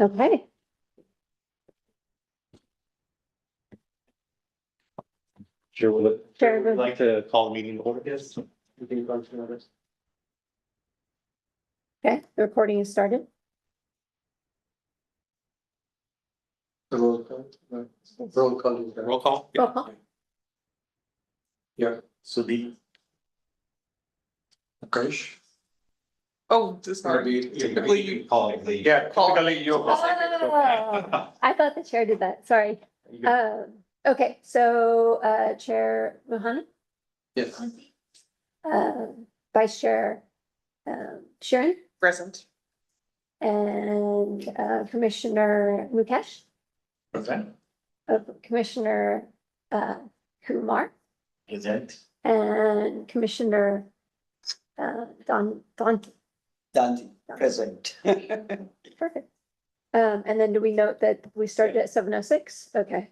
Okay, Sure, Sure. would like to call the meeting to order, yes? We can go through this. okay, the recording is started. The roll call. Roll call. is there. Roll call? Roll call. Yeah, Sudeep. Akash. Oh, sorry. Maybe- Typically you Call it, please. Yeah, Call. typically you. Oh, I thought the chair did that, sorry. Okay, so, Chair Mohana, Yes. Vice Chair, Sharon, present. and, Commissioner Mukesh, Present. Commissioner, Kumar, Present. and Commissioner, Don, Dante, present. perfect. And then do we note that we started at 7:06? Okay.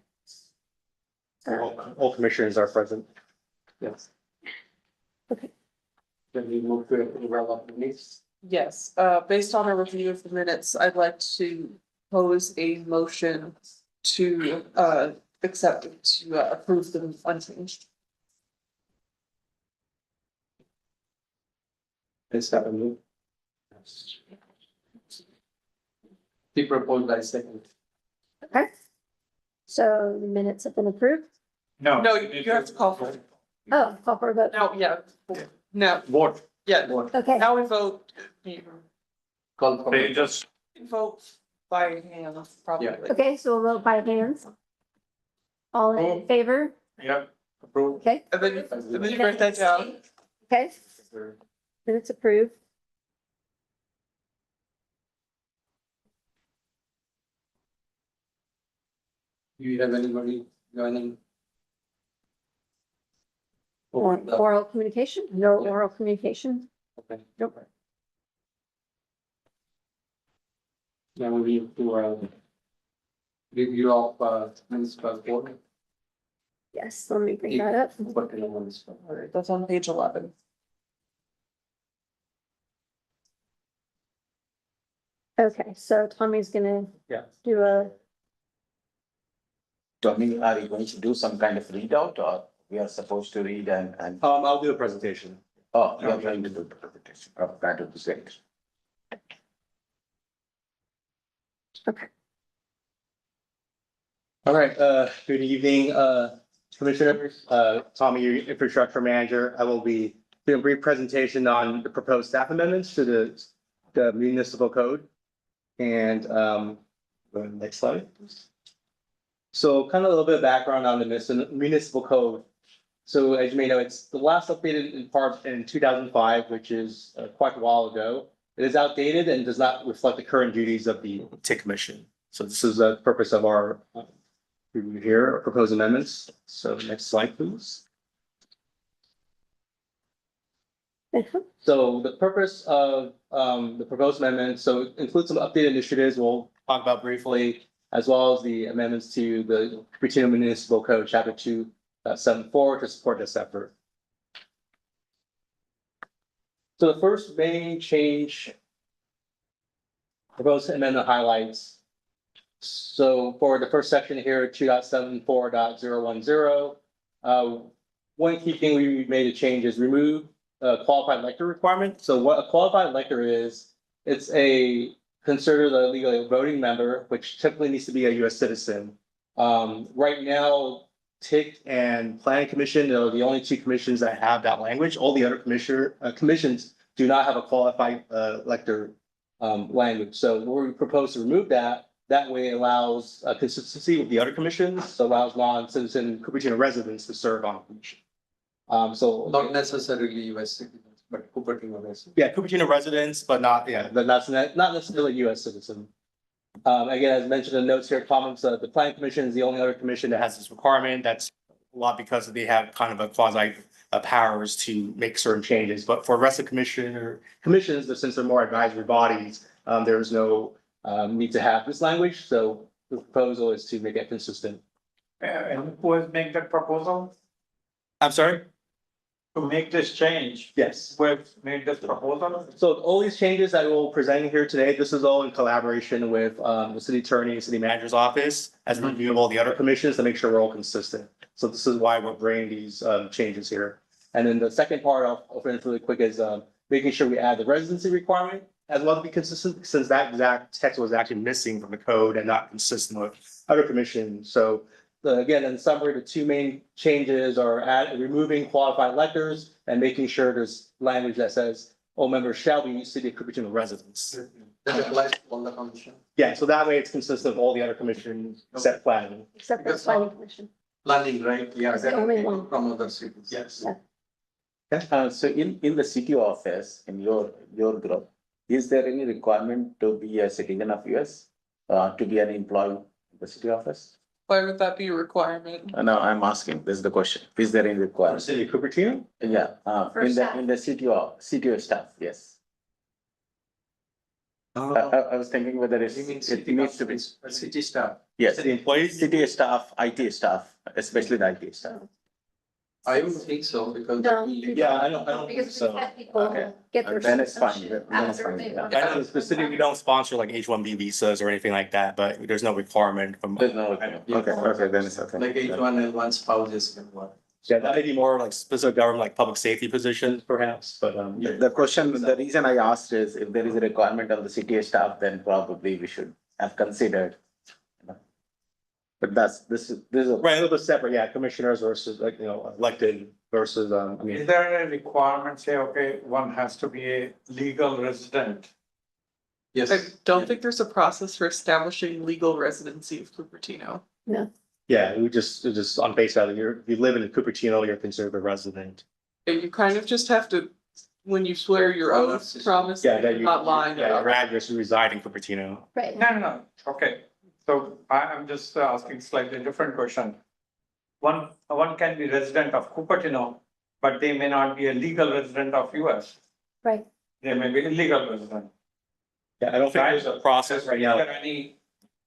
All commissioners are present. Yes. Then we move to the relevant minutes. Yes, based on a review of the minutes, I'd like to pose a motion to accept, to approve them unchanged. Let's have a look. He proposed by second. Okay. So the minutes have been approved? No, you have to call for it. Oh, call for a vote. No, yeah, no, Vote. yeah, Vote. Okay, now we vote, you Call for. They just. vote by hand, probably. okay, so we'll vote by hands. All in favor? Yep. Approve. Okay, And then you write that down. okay, minutes approved. Do you have anybody joining? Oral communication, no oral communication. Okay. Yep. Now we need to review of municipal board. Yes, let me bring that up. What do you want to say? All right, that's on page 11. Okay, so Tommy's gonna Yeah. do a, Tommy, are you going to do some kind of readout or we are supposed to read and, I'll do a presentation. oh, you are going to do the presentation of that of the state. okay, All right, good evening, commissioners, Tommy, your infrastructure manager. I will be doing a brief presentation on the proposed staff amendments to the municipal code. And, go to the next slide. So kind of a little bit of background on the municipal code. So as you may know, it's the last updated in part in 2005, which is quite a while ago. It is outdated and does not reflect the current duties of the TIC commission. So this is the purpose of our review here, proposed amendments. So next slide, please. So the purpose of the proposed amendments, so it includes some updated initiatives we'll talk about briefly, as well as the amendments to the Cupertino Municipal Code, Chapter 274 to support this effort. So the first main change proposed amendment highlights. So for the first section here, 2.74.010, one key thing we made a change is remove qualified elector requirement. So what a qualified elector is, it's considered a legally voting member, which typically needs to be a US citizen. Right now, TIC and Planning Commission are the only two commissions that have that language. All the other commissions do not have a qualified elector language. So we propose to remove that. That way it allows consistency with the other commissions, allows non-citizen Cupertino residents to serve on the commission. So Not necessarily US citizens, but Cupertino residents. yeah, Cupertino residents, but not, yeah, but not necessarily US citizen. Again, as mentioned in the notes here, comments, the planning commission is the only other commission that has this requirement. That's a lot because they have kind of a quasi powers to make certain changes. But for the rest of commissions, since they're more advisory bodies, there's no need to have this language. So the proposal is to make it consistent. And who has made that proposal? I'm sorry? to make this change, Yes. we've made this proposal. So all these changes that we'll present here today, this is all in collaboration with the city attorney, city manager's office, as we review all the other commissions to make sure we're all consistent. So this is why we're bringing these changes here. And then the second part I'll finish really quick is making sure we add the residency requirement as well to be consistent, since that exact text was actually missing from the code and not consistent with other commissions. So again, in summary, the two main changes are removing qualified electors and making sure there's language that says all members shall be city of Cupertino residents. That applies to all the commission. Yeah, so that way it's consistent with all the other commissions except planning. Except for the Because planning commission. Planning, right? Yeah. It's the only one. From other cities. Yes. So in the city office, in your group, is there any requirement to be a citizen of US? To be an employee in the city office? Why would that be a requirement? No, I'm asking, this is the question. Is there any requirement? City of Cupertino? Yeah, For in staff. the CTO staff, yes. I was thinking whether it needs to be, City staff. yes, City employees? city staff, IT staff, especially the IT staff. I don't think so because. No. Yeah, I don't think Because so. we've had people Okay. get their. Then it's fine. citizenship Then it's after fine, they yeah. work. I know the city, we don't sponsor like H1B visas or anything like that, but there's no requirement from. There's no, okay, then it's okay. Like H1N1 spouses can work. Yeah, that may be more like specific government, like public safety positions perhaps, but The question, the reason I asked is if there is a requirement of the CTA staff, then probably we should have considered. But this is, right, a little bit separate, yeah, commissioners versus like, elected versus, I Is mean, there a requirement, say, okay, one has to be a legal resident? Yes. I don't think there's a process for establishing legal residency of Cupertino. yeah, it's just on face value, if you live in Cupertino, you're considered a resident. And you kind of just have to, when you swear your oath, promise Yeah, that that you're you. not lying Yeah, about your it. address, you reside in Cupertino. Right. No, okay. So I'm just asking slightly different question. One can be resident of Cupertino, but they may not be a legal resident of US. Right. They may be illegal resident. Yeah, I don't think there's a process right Is now. there any?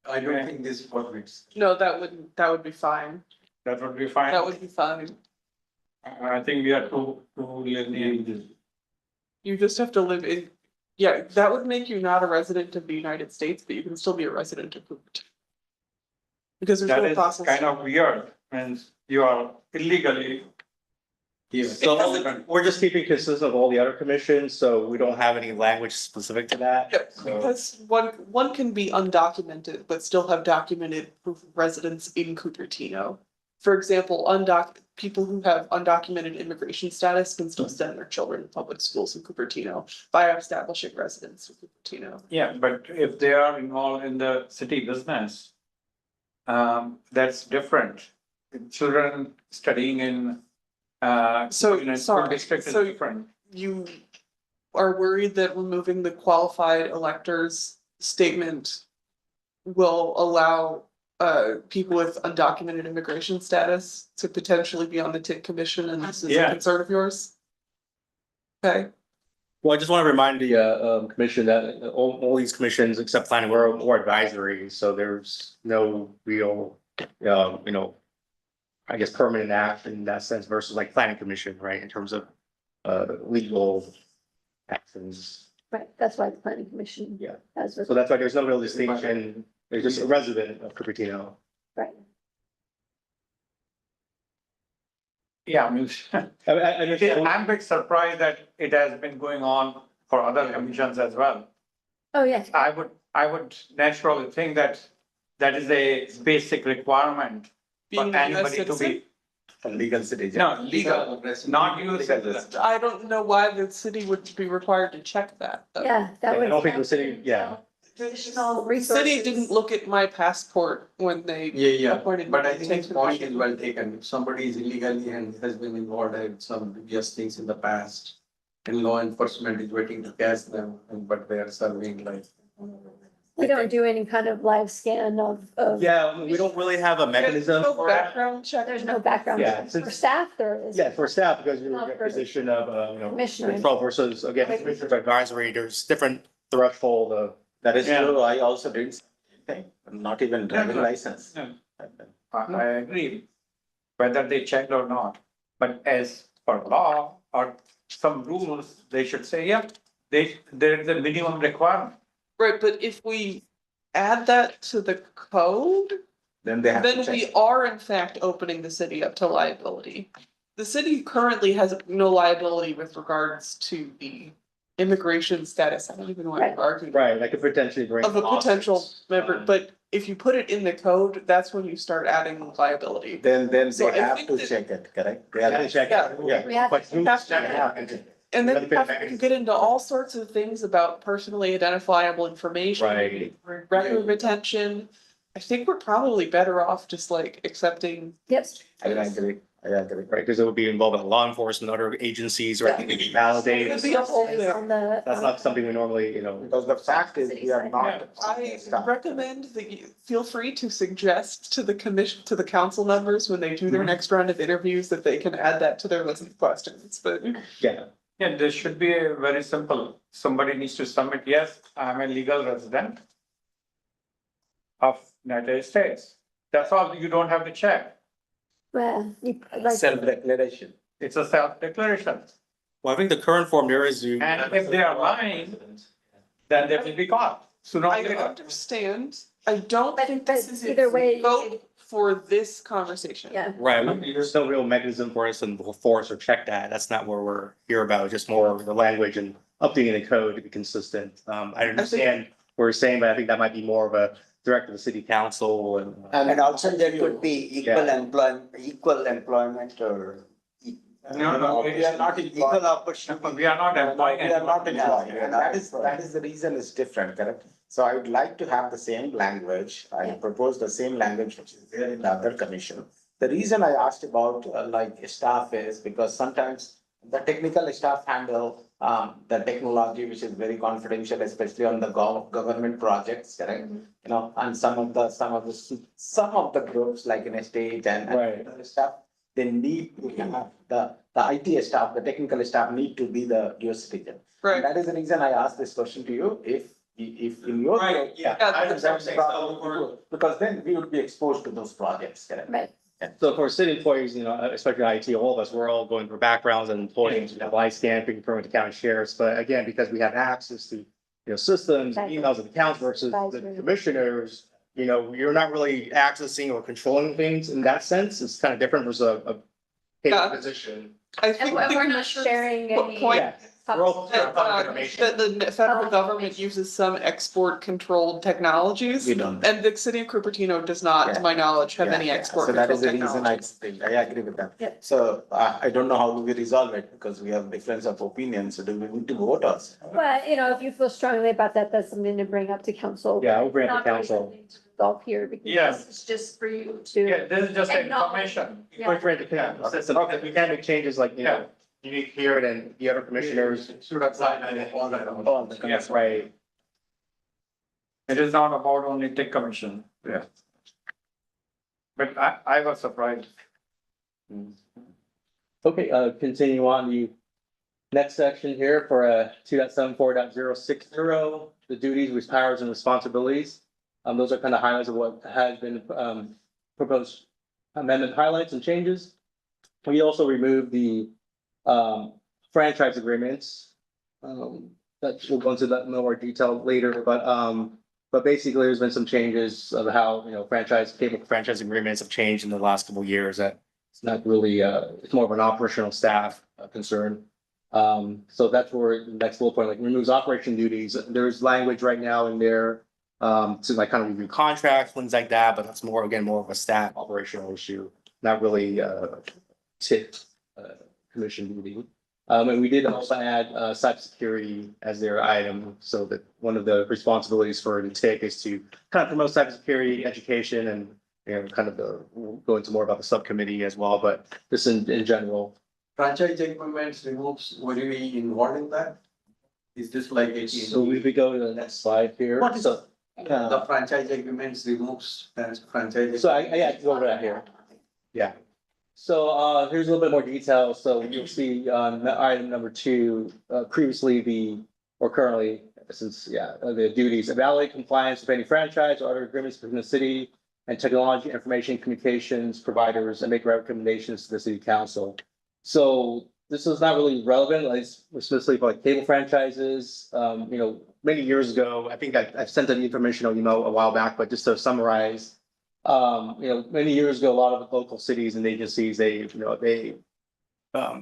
I don't think this works. No, that would be fine. That would be fine. That would be fine. I think we are too lenient. You just have to live in, yeah, that would make you not a resident of the United States, but you can still be a resident of Cupertino. Because there's That no is process. kind of weird, means you are illegally. Yes. So we're just keeping consistent with all the other commissions, so we don't have any language specific to that. Yep, So- because one can be undocumented, but still have documented proof of residence in Cupertino. For example, people who have undocumented immigration status can still send their children to public schools in Cupertino by establishing residence in Cupertino. Yeah, but if they are involved in the city business. That's different. Children studying in. So, in a sorry, school district is so- different. You are worried that removing the qualified electors statement will allow people with undocumented immigration status to potentially be on the TIC commission, and this is a Yeah. concern of yours? Okay, Well, I just want to remind the commission that all these commissions except planning were more advisory, so there's no real, I guess, permanent action in that sense versus like planning commission, right, in terms of legal actions. Right, that's why the planning commission. Yeah. Has, So that's why there's no real distinction. There's just a resident of Cupertino. right, Yeah, I mean. I understand. I'm a bit surprised that it has been going on for other commissions as well. oh, yes, I would naturally think that that is a basic requirement for being a US anybody to citizen, be. A legal citizen. No, legal, not you. I don't know why the city would be required to check that, though. yeah, that I would. don't think the city, yeah. Additional The resources. city didn't look at my passport when they Yeah, appointed me but I to think take his the point is commission. well taken. If somebody is illegally and has been involved in some dubious things in the past. And law enforcement is waiting to catch them, but they are serving like. We don't do any kind of live scan of. Yeah, we don't really have a mechanism No for that. background check. There's no background. Yeah, check. For since- staff, there is. Yeah, for staff, because you're Not in a for position of, Commissioner. control versus, again, commissioner's advisory, there's different threshold of. That is Yeah. true, I also did same thing, not even driving no. license. No. I agree, whether they checked or not, but as per law, or some rules, they should say, yeah, there's a minimum requirement. Right, but if we add that to the code, Then they have to then check. we are in fact opening the city up to liability. The city currently has no liability with regards to the immigration status. I don't even want Right. to argue. Right, that could potentially bring. Of a potential lawsuits. member, but if you put it in the code, that's when you start adding liability. Then So they I have think to that- check it, correct? They Yeah, have to check Yeah. it, We yeah. have But to- who's have to- checking it? And then Another you have to mechanism. get into all sorts of things about personally identifiable information. Right. Record retention. I think we're probably better off just like accepting. Yep. I agree. Right, because it would be involved in law enforcement, other agencies, right? It could be validated. Could be a whole thing. On the. That's not something we normally, you know. Because the fact is, we are not. I recommend that you feel free to suggest to the commission, to the council members when they do their next round of interviews, that they can add that to their list of questions, but. Yeah, Yeah, there should be a very simple, somebody needs to submit, yes, I'm a legal resident of United States. That's all, you don't have to check. Well, you, like, Self-declaration. It's a self-declaration. well, I think the current form there is. And if they are lying, then they will be caught sooner or I later. understand, I don't But- think this but is either way, a vote for this conversation. yeah, Right, there's no real mechanism for us to force or check that. That's not what we're here about, just more of the language and updating the code to be consistent. I understand what you're saying, but I think that might be more of a direct to the city council and. And also there could be equal employment or. No, We are not Equal opportunity. We are not employing. We are not anyone. employing, and that is the reason is different, correct? So I would like to have the same language, I Yeah. propose the same language which is there in the other commission. The reason I asked about like staff is because sometimes the technical staff handle the technology, which is very confidential, especially on the government projects, correct? You know, and some of the groups like in state and Right. other stuff, they need to have the IT staff, the technical staff need to be the US citizen. And Right, that is the reason I asked this question to you, if in your. Right, yeah. Yeah, I understand what you're saying. So for- Because then we would be exposed to those projects, correct? right. So for city employees, you know, especially IT, all of us, we're all going through backgrounds and employees, live scan, confirm with the county sheriffs, but again, because we have access to, systems, Exactly. emails of accounts versus the Advisory. commissioners, you're not really accessing or controlling things in that sense. It's kind of different versus a paid Yeah. position. I And think we're the not commissioners sharing put any. point Yeah. We're all that, public information. that the federal Public government information. uses some export controlled technologies. We don't. And the city of Cupertino does not, to Yeah. my knowledge, have Yeah, any yeah. export So that controlled is the reason technology. I agree with that. Yep. So I don't know how we resolve it because we have difference of opinion, so do we need to vote also? Well, if you feel strongly about that, that's something to bring up to council. Yeah, we'll bring it to Not really council. something to resolve here, because Yeah. this is just for you Yeah, to. this is just Acknowledge. information. Yeah. We'll bring it to council. System, because we can make changes like, Yeah. you need here and then the other commissioners. Oh, the Yes, Right. it is not about only tech commission. Yeah. But I was surprised. Okay, continue on the next section here for 2.74.060, the duties, powers and responsibilities. Those are kind of highlights of what has been proposed amendment highlights and changes. We also removed the franchise agreements. That we'll go into that in more detail later, but basically there's been some changes of how, cable franchise agreements have changed in the last couple of years that it's not really, it's more of an operational staff concern. So that's where the next bullet point, like removes operation duties. There's language right now in there to like kind of review contracts, things like that, but that's more of a staff operational issue, not really tip commission duty. And we did also add cybersecurity as their item, so that one of the responsibilities for the TIC is to kind of promote cybersecurity education and, we'll go into more about the subcommittee as well, but this in general. Franchise agreements removes, were we involved in that? Is this like a? So we could go to the next slide here. What is- So, The franchise agreements removes franchise. so I can go over that here. Yeah. So here's a little bit more detail. So you'll see on item number 2, previously currently, since, the duties, evaluate compliance with any franchise or other agreements between the city and technology, information, communications providers, and make recommendations to the city council. So this is not really relevant, like specifically for like cable franchises. Many years ago, I think I've sent an informational email a while back, but just to summarize. Many years ago, a lot of local cities and agencies, they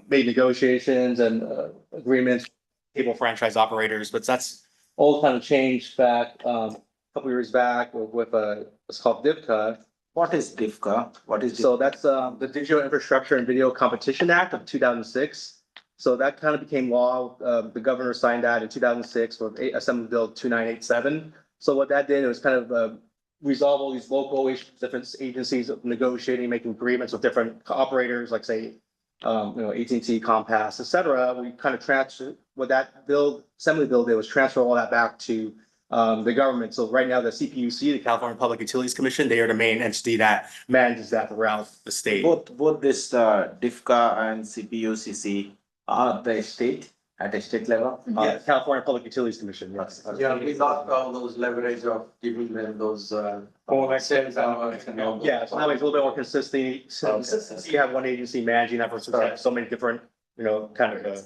made negotiations and agreements, with cable franchise operators, but that's all kind of changed back a couple years back with what's called DIVCA. What is DIFCA? What is? So that's the Digital Infrastructure and Video Competition Act of 2006. So that kind of became law. The governor signed that in 2006 with Assembly Bill 2987. So what that did, it was kind of resolve all these local issues, different agencies negotiating, making agreements with different operators, like say, AT&T, Comcast, et cetera. We kind of transferred what that bill, Assembly Bill did was transfer all that back to the government. So right now, the CPUC, the California Public Utilities Commission, they are the main entity that manages that throughout the state. Both this DIFCA and CPUCC are the state at a state level. California Public Utilities Commission, yes. Yeah, we lost all those leverage of giving them those. Access Yeah, so that makes it a little bit more consistency. You have one agency managing that versus have so many different, kind of.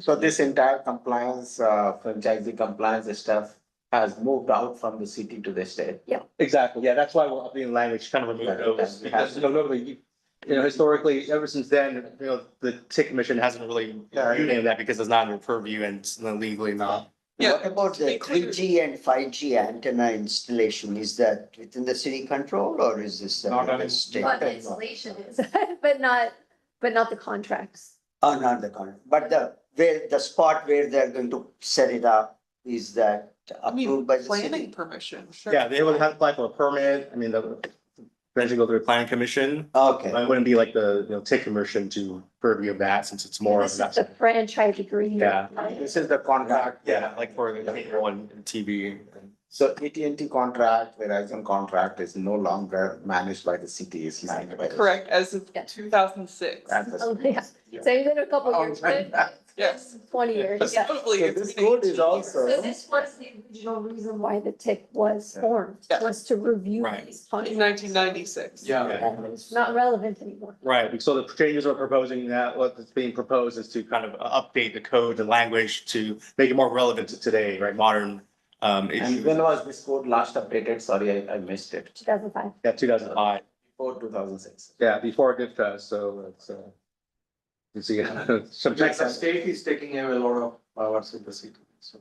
So this entire compliance, franchisee compliance stuff has moved out from the city to the state. Exactly, yeah, that's why we're updating language, kind of remove those, because, normally, historically, ever since then, the TIC commission hasn't really used that because it's not in their purview and it's legally not. Yeah. What about to be the clear- 3G and 5G antenna installation? Is that within the city control or is this? Not the anymore. state? But the installation is, but not the contracts. Oh, not the con, but the spot where they're going to set it up, is that I mean, approved by the planning city? permission, sure. Yeah, they would have to apply for a permit, eventually go through the planning commission. Okay, It wouldn't be like the TIC commission to purview of that, since it's more of This is that. the franchise agreement. Yeah. This is the contract. Yeah, like for the cable and TV. So AT&T contract, Verizon contract is no longer managed by the city, it's managed by. the- Correct, as of Yeah. 2006. At the- Oh, yeah. So even a couple Oh, years, but Yes. 20 years, yeah. Hopefully So it's this been code 18 is also. So this was the original reason why the TIC was formed, Yeah. was to review Right. these In contracts. 1996. Yeah. It's not relevant anymore. Right, so the changes we're proposing that, what's being proposed is to kind of update the code and language to make it more relevant to today, right, modern And issues. when was this code last updated? Sorry, I missed it. 2005. Yeah, 2005, Before 2006. yeah, before DIFCA, so it's, you see, some Like the state is taking away a lot of powers in the city. So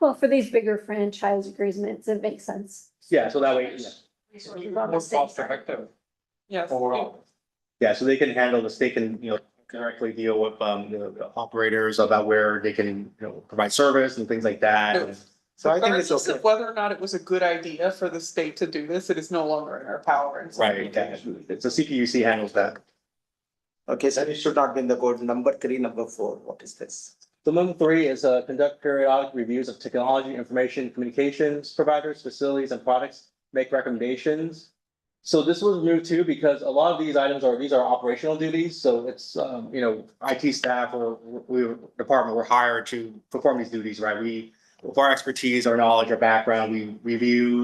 Well, for these bigger franchise agreements, it makes sense. yeah, so that way, yeah. Resources on more the city cost side. effective Yes. overall. Yeah, so they can handle the state can, directly deal with, the operators about where they can, provide service and things like that. So I think it's Regardless okay. of whether or not it was a good idea for the state to do this, it is no longer in our power. And so- Right, yeah, it's a CPUC handles that. Okay, so it should not be in the code. Number 3, number 4, what is this? So number 3 is conduct periodic reviews of technology, information, communications providers, facilities and products, make recommendations. So this was removed too, because a lot of these items these are operational duties, so it's, IT staff or department were hired to perform these duties, right? With our expertise, our knowledge, our background, we review,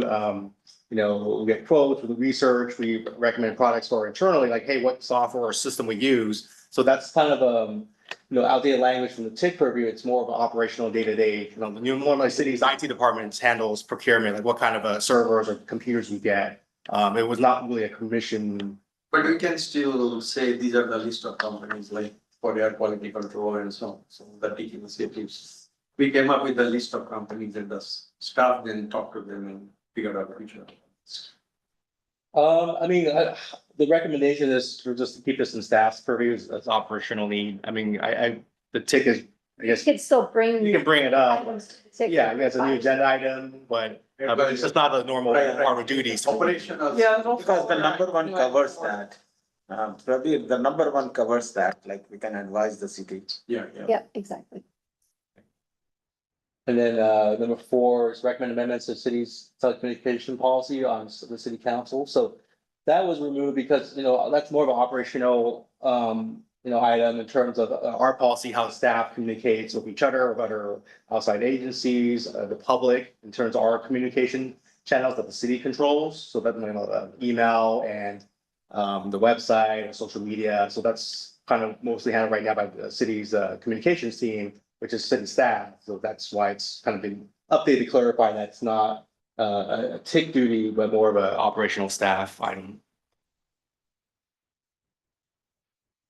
we get quotes, we research, we recommend products for internally, like, hey, what software or system we use. So that's kind of, outdated language from the TIC purview. It's more of an operational day-to-day, one of my city's IT departments handles procurement, like what kind of servers or computers we get. It was not really a commission. But we can still say these are the list of companies like for air quality control and so on, so the taking initiatives. We came up with a list of companies and the staff then talked to them and figured out which one. The recommendation is to just keep this in staff's purview as operational need. The TIC is, I guess, You can still bring. you can bring it up. items to the TIC. Yeah, it's a new agenda item, but it's just not a normal part of duties. Operational. Yeah. it'll Because the fall number back. one New covers item. that. Probably the number 1 covers that, like we can advise the city. Yeah. Yeah, exactly. And then number 4 is recommend amendments to city's telecommunication policy on the city council. So that was removed because, that's more of an operational, item in terms of our policy, how staff communicates with each other, with other outside agencies, the public, in terms of our communication channels that the city controls. So that, email and the website and social media. So that's kind of mostly handled right now by the city's communications team, which is city staff. So that's why it's kind of been updated to clarify that it's not a tick duty, but more of an operational staff item.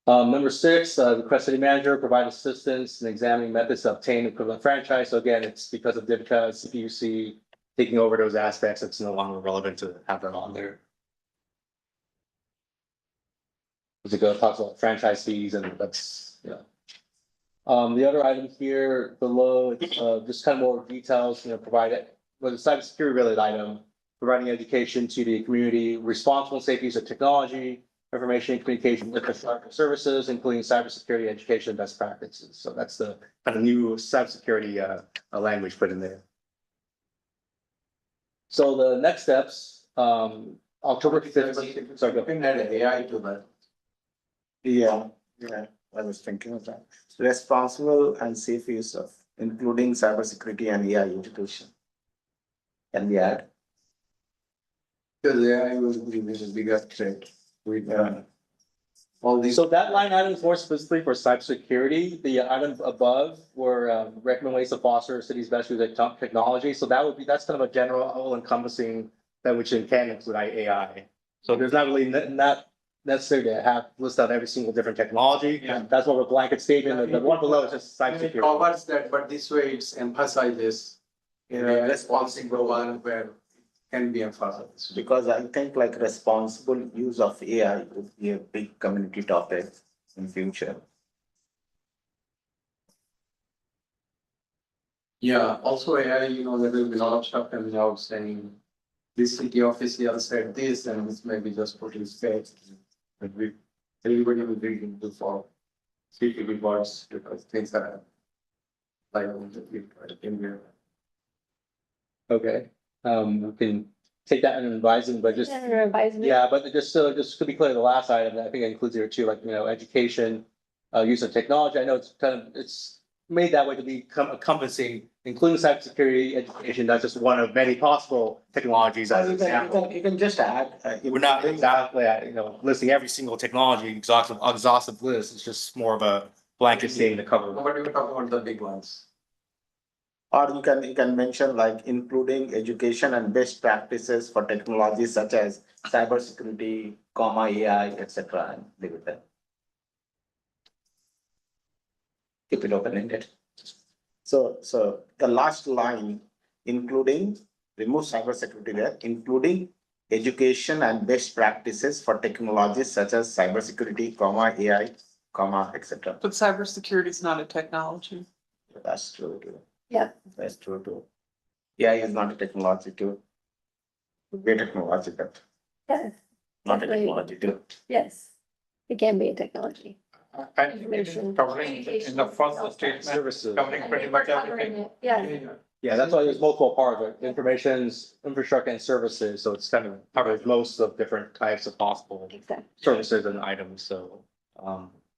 Number six, request city manager provide assistance in examining methods to obtain equivalent franchise. So again, it's because of DIVCA, CPUC taking over those aspects, it's no longer relevant to have that on there. As it goes, talks about franchise fees and that's, yeah. The other item here below, it's just kind of more details, provide it, with a cybersecurity related item, providing education to the community, responsible safe use of technology, information and communication infrastructure services, including cybersecurity education best practices. So that's the kind of new cybersecurity language put in there. So the next steps, October 15th, sorry, go. Looking at AI to that. Yeah, I was thinking of that. Responsible and safe use of, including cybersecurity and AI education. Can we add? Because AI will be the bigger threat with all these. So that line item is more specifically for cybersecurity. The items above were recommend ways to foster city's best use of technology. So that would be, that's kind of a general all encompassing that which can include AI. So there's not really not necessary to have list out every single different technology. Yeah. That's what a blanket statement. The one below is just It cybersecurity. covers that, but this way it's emphasizes in a responsible one where it can be emphasized. Because I think like responsible use of AI would be a big community topic in future. Yeah, also AI, there will be a lot of stuff coming out saying this city official said this and this may be just put in space. But everybody will read into for city reports because things are like in here. Okay, we can take that and revise it, but just. Advisement. Yeah, but just to be clear, the last item, I think it includes here too, like, education, use of technology. I know it's it's made that way to be encompassing, including cybersecurity education. That's just one of many possible technologies as an example. You can just add. We're not exactly, listing every single technology, exhaustive list. It's just more of a blanket statement to cover. But we're talking about the big ones. Or you can mention like including education and best practices for technologies such as cybersecurity, AI, etc. and leave it there. Keep it open-ended. So the last line, including, remove cybersecurity there, including education and best practices for technologies such as cybersecurity, AI, etc. But cybersecurity is not a technology. That's true too. Yeah. That's true too. AI is not a technology too. Be a technology, but Yes, not a Definitely. technology too. yes. It can be a technology. I think it is covering in the first statement, Services. covering pretty much everything. Yeah, Yeah, that's why there's multiple parts, right? Information's infrastructure and services, so it's kind of covers most of different types of possible exactly. services and items, so.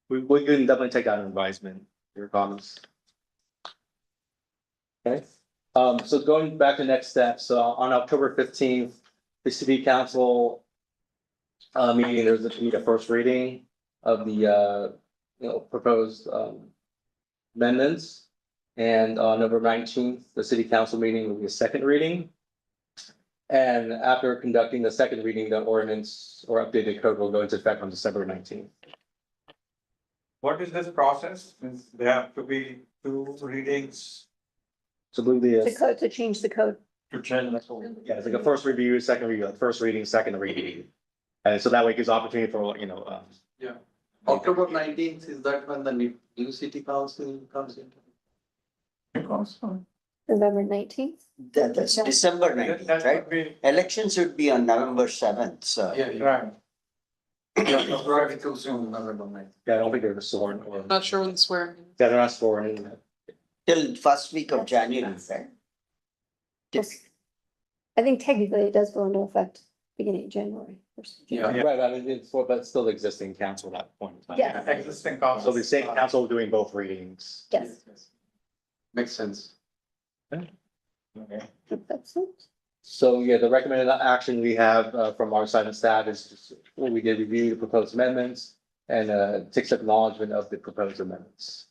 We can definitely take that advisement, your comments. Okay, so going back to next steps, on October 15th, the city council. Meeting, there's a first reading of the proposed amendments. And on November 19th, the city council meeting will be a second reading. And after conducting the second reading, the ordinance or updated code will go into effect on December 19th. What is this process? Means there have to be 2 readings So move the, The code, to change the code. to change the code. yeah, it's like a first review, second review, like first reading, second reading. And so that way it gives opportunity for, October 19th, is that when the new city council comes in? November 19th. That's December That 19th, right? would be, Elections should be on November 7th, so. Yeah, right. yeah, probably too soon, November 19th. yeah, I don't think they're sworn or, Not sure when the swearing. in. yeah, they're not sworn in. Till first week of January, right? I think technically it does go into effect beginning of January. Yeah. Right, I mean, but it's still existing council at that point in time. Yeah. Existing So council. the same council doing both readings. Yes. Makes sense. That's it. So, yeah, the recommended action we have from our side of staff is just, we did review the proposed amendments. and takes acknowledgement of the proposed amendments.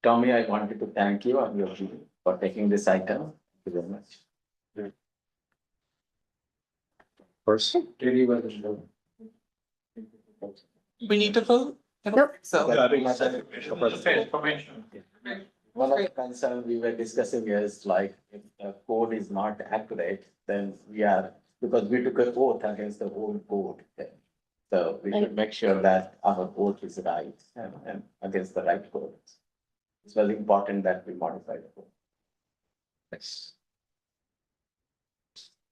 Tommy, I wanted to thank you and your team for taking this item. Thank you very much. First. Really well done. We need to vote? I don't Nope. think So, Yeah, I think Just say information. One of the concerns we were discussing is like, if the code is not accurate, then we are, because we took an oath against the old code. So we should make sure that our oath is right and against the right code. It's very important that we modify the code. Yes.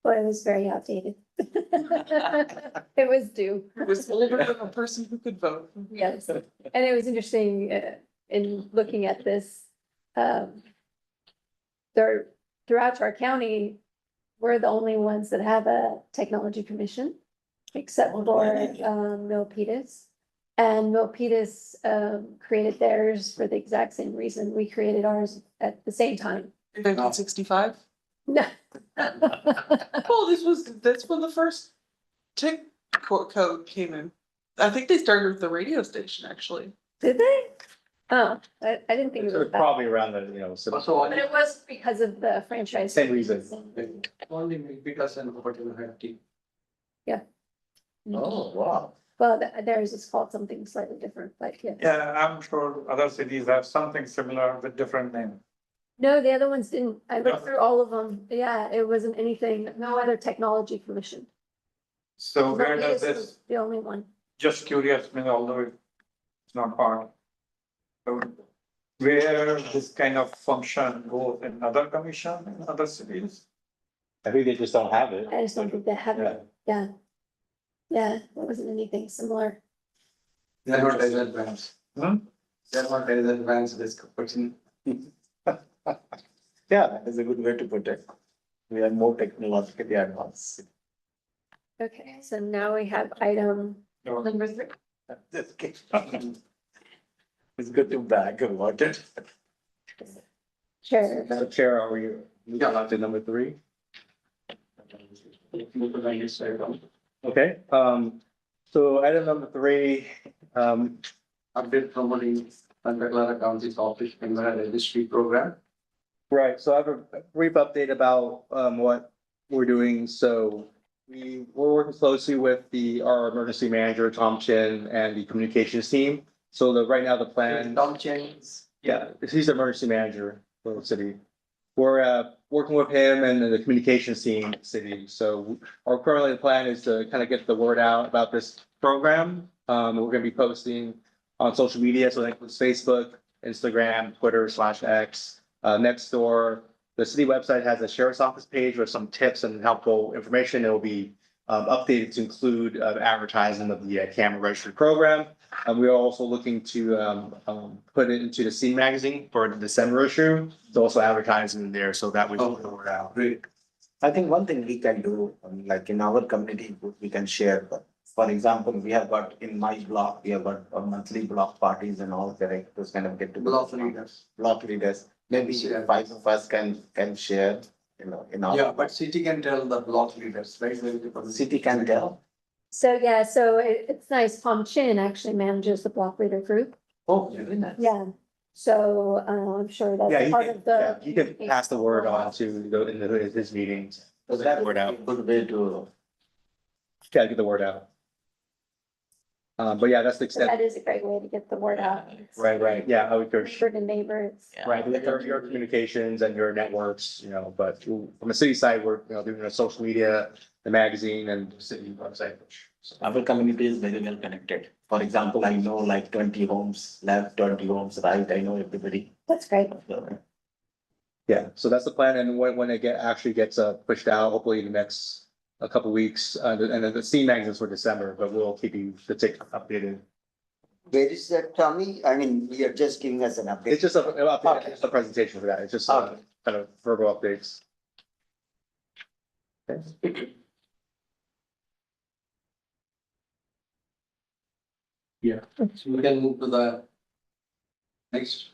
Well, it was very outdated. It was due. it was older than a person who could vote. Yes, and it was interesting, in looking at this, there, throughout our county, we're the only ones that have a technology commission, except for, Milpitas. And Milpitas, created theirs for the exact same reason. We created ours at the same time. 1965? No. Well, that's when the first tech code came in. I think they started with the radio station, actually. Did they? Oh, I didn't think it So was it's that. probably around the, you know, so Also, But it was because of the franchise. same reason. only because and Cupertino had team. Oh, wow. Well, theirs is called something slightly different, but yes. Yeah, I'm sure other cities have something similar with different name. No, the other ones didn't. I Yeah. looked through all of them. Yeah, it wasn't anything, no other technology commission. So where does Milpitas was this, The only one. just curious, I mean, although it's not part. So where this kind of function goes in other commission in other cities? I think they just don't have it. I just don't think they have Yeah. it. Yeah. Yeah, it wasn't anything similar. They're not as advanced. Hmm? They're not as advanced as Cupertino. Yeah, that is a good way to put it. We are more technologically advanced. Okay, so now we have item No. number 3. Just kidding. It's good to brag about it. Chair. Madam Chair, are we moving on to number 3? Okay, so item number 3, Update promoting Santa Clara County's office camera registry program. right, so I have a brief update about what we're doing. So we're working closely with our emergency manager, Tom Chin, and the communications team. So right now the plan. Tom Chang's. Yeah, he's the emergency manager for the city. We're working with him and the communications team in the city. So our currently the plan is to kind of get the word out about this program. We're gonna be posting on social media, so that includes Facebook, Instagram, Twitter/X, Nextdoor. The city website has a sheriff's office page with some tips and helpful information. It will be updated to include advertising of the camera registry program. We are also looking to put it into the Scene magazine for the December issue. There's also advertising in there, so that we can put the word out. Great. I think one thing we can do, like in our community, we can share. For example, we have got in my block, we have got monthly block parties and all, correct, those kind of get to. Block leaders. Block leaders, maybe Yeah. 5 of us can share, in our. Yeah, but city can tell the block leaders, right? The city can tell. So, yeah, so it's nice. Tom Chin actually manages the block leader group. Oh, very nice. Yeah. So, I'm sure Yeah, that's he part can, of the. he can pass the word on to his meetings. So that Word would out. be a good way to. Yeah, get the word out. But yeah, that's the So that extent. is a great way to get the word out. Right, yeah, I would encourage. Neighbor to neighbor, it's. Right, your communications and your networks, but from a city side, we're, doing the social media, the magazine and city website. So, Our community is very well connected. For example, I know like 20 homes left, 20 homes right, I know everybody. That's great. yeah, so that's the plan. And when it actually gets pushed out, hopefully in the next a couple weeks, and then the C magazines for December, but we'll keep you updated. Where is that, Tommy? I mean, you're just giving us an update. It's just a presentation for that. It's just Okay. kind of verbal updates. Okay. Yeah, so we can move to the next.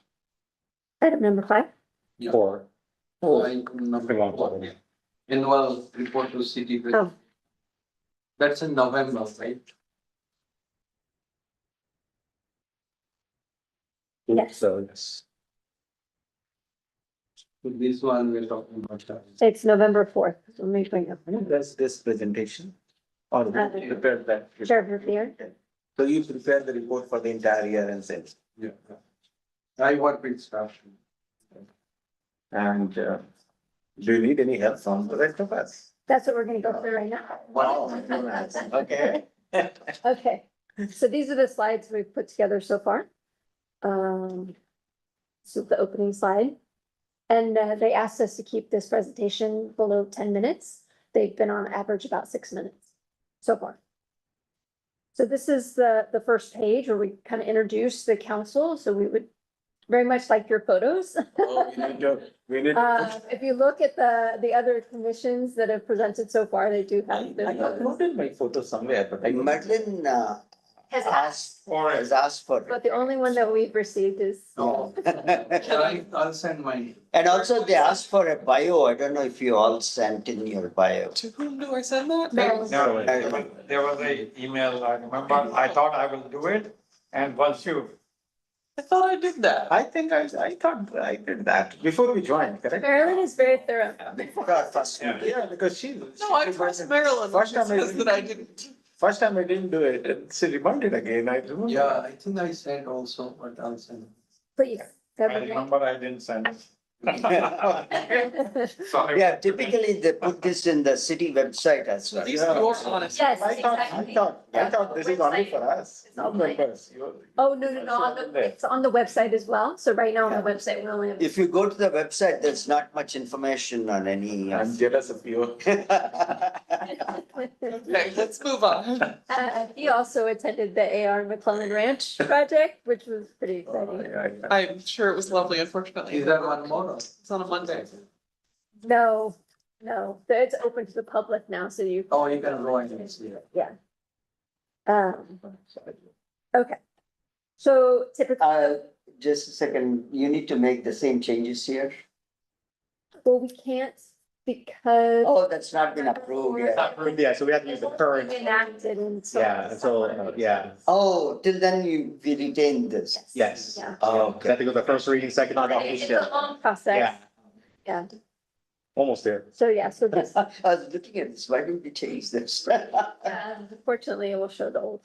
Item number 5. Yeah. Or, Line number 4. Annual report to city. Oh. That's in November, right? Yes. So, yes. So this one we're talking about. It's November 4th. So let me bring up. Does this presentation? Or you prepared that? Share here. So you prepare the report for the entire year and send. Yeah. I work with staff. And do you need any help from the rest of us? That's what we're gonna go through right now. Wow. Okay. Okay, so these are the slides we've put together so far. This is the opening slide. And they asked us to keep this presentation below 10 minutes. They've been on average about 6 minutes so far. So this is the first page where we kind of introduce the council. So we would very much like your photos. Oh, we need to. If you look at the other commissions that have presented so far, they do have. I their photos. uploaded my photo somewhere, but I. Madeline, Has has asked for it. But the only one that we've received is. Oh. I'll send mine. And also they asked for a bio. I don't know if you all sent in your bio. To whom do I send that? Marilyn. No, there was a email, I remember, I thought I will do it, and once you, I thought I did that. I think I thought I did that before we joined, correct? Marilyn is very thorough. yeah. Yeah, because she. No, I trust Marilyn. First time Says that I didn't. First time I didn't do it, and she reminded again, I remember. Yeah, I think I sent also, but I'll send. Please. I remember I didn't send it. Sorry. Yeah, typically they put this in the city website as well. At least you're honest. Yes, I exactly. thought this is only for us. It's Not only- members. Oh, no, it's on the website as well. So right now on the website, we only have. If you go to the website, there's not much information on any. I'm jealous of you. Okay, let's move on. He also attended the AR McClellan Ranch project, which was pretty Oh, exciting. I'm sure it was lovely, unfortunately. Is there one more? It's on a Monday. No, it's open to the public now, so you. Oh, you can go and see it. Okay. So typically, Just a second, you need to make the same changes here. well, we can't because. Oh, that's not been approved yet. Yeah, so we have to use the current, Enacted and so. yeah, until, yeah, Oh, till then we retain this. yes. Yeah. Oh, I think with the first reading, second on It's a long process. Yeah, Almost there. so yeah, so this, I was looking at this, why didn't we change this? unfortunately, it will show the old.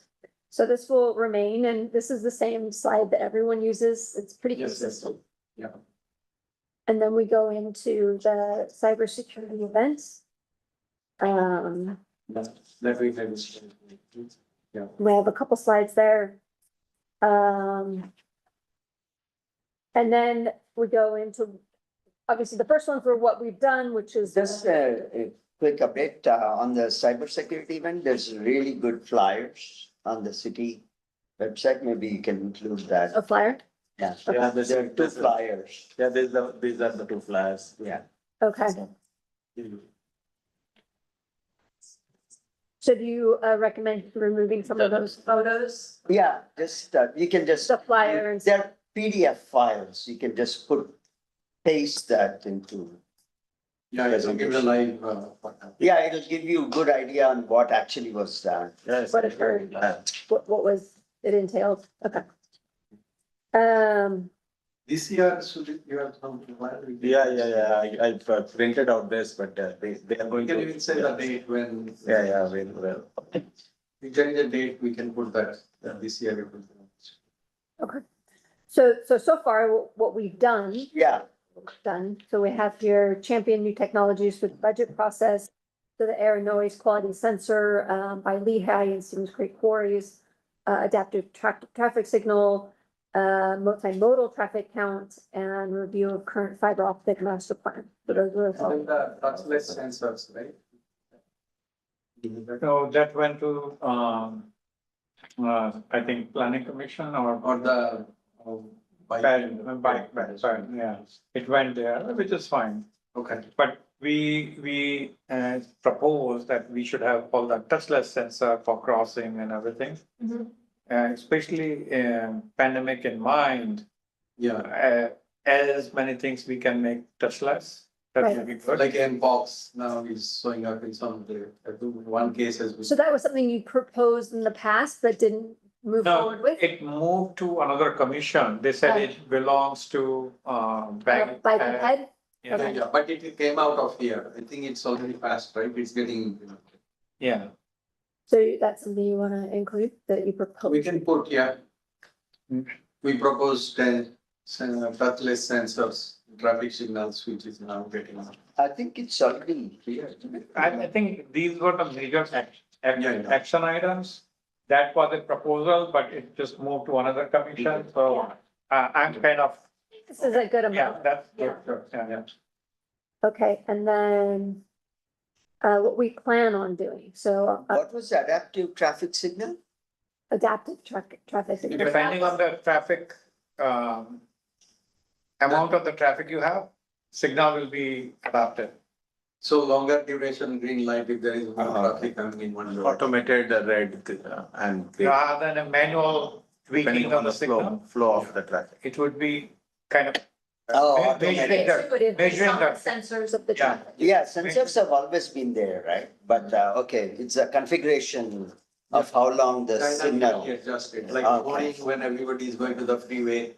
So this will remain, and this is the same slide that everyone uses. It's pretty Yes, yes. consistent. Yeah. And then we go into the cybersecurity events. That we can. We have a couple slides there. And then we go into, obviously, the first one for what we've done, which is. Just a quick update on the cybersecurity event. There's really good flyers on the city website. Maybe you can include that. A flyer, Yeah, Yeah, there are two flyers. Yeah, these are the two flyers. Yeah. okay. So do you recommend removing some of those photos? Yeah, just, you can just. The flyers. They're PDF files. You can just paste that into. Yeah, it's a give a live, Yeah, it'll give you a good idea on what actually was done. Yes. What occurred? What was it entailed? Okay. this year, should you have some? Yeah, I printed out this, but they are We going can to. even say the date when. Yeah, well. We change the date, we can put that, this year. it will be. So far, what we've done. Yeah, Done. So we have here champion new technologies for the budget process. So the air and noise quality sensor by Lehigh and Stevens Creek Quarries, adaptive traffic signal, multimodal traffic count, and review of current fiber optic master plan. So those were. And then the touchless sensors, right? So that went to, I think planning commission Or the. sorry, yeah, it went there, which is fine. Okay. But we propose that we should have all the touchless sensor for crossing and everything. Mhm. Especially pandemic in mind, Yeah, as many things we can make touchless. That Right. would be good. Like Mpox now is showing up in some of the, I think one case has been. So that was something you proposed in the past but didn't move No, forward with? it moved to another commission. They said it belongs to, bank. By the head? Yeah, Okay. Yeah, but it came out of here. I think it's already passed, right? It's getting implemented. yeah. So that's something you wanna include, that you propose? We can put, yeah. We proposed 10 touchless sensors, traffic signals, which is now getting. I think it's already here. I think these were the major Yeah. action items. That was a proposal, but it just moved to another commission, so, I'm kind of, This is a good yeah, amount. that's good, Yeah. good, yeah. Okay, and then what we plan on doing, so What was adaptive traffic signal? adaptive traffic. signal. Depending on the traffic, amount of the traffic you have, signal will be adapted. So longer duration green light if there is more traffic coming in one direction. Automated red and Rather than a manual tweaking depending of on the the signal, flow of the traffic. it would be kind of Oh, measuring the, Intuitive based measuring on the the, sensors of the Yeah. traffic. yeah, sensors have always been there, right? But, okay, it's a configuration of how long the signal. Dynamically adjusted, like Okay. morning when everybody is going to the freeway,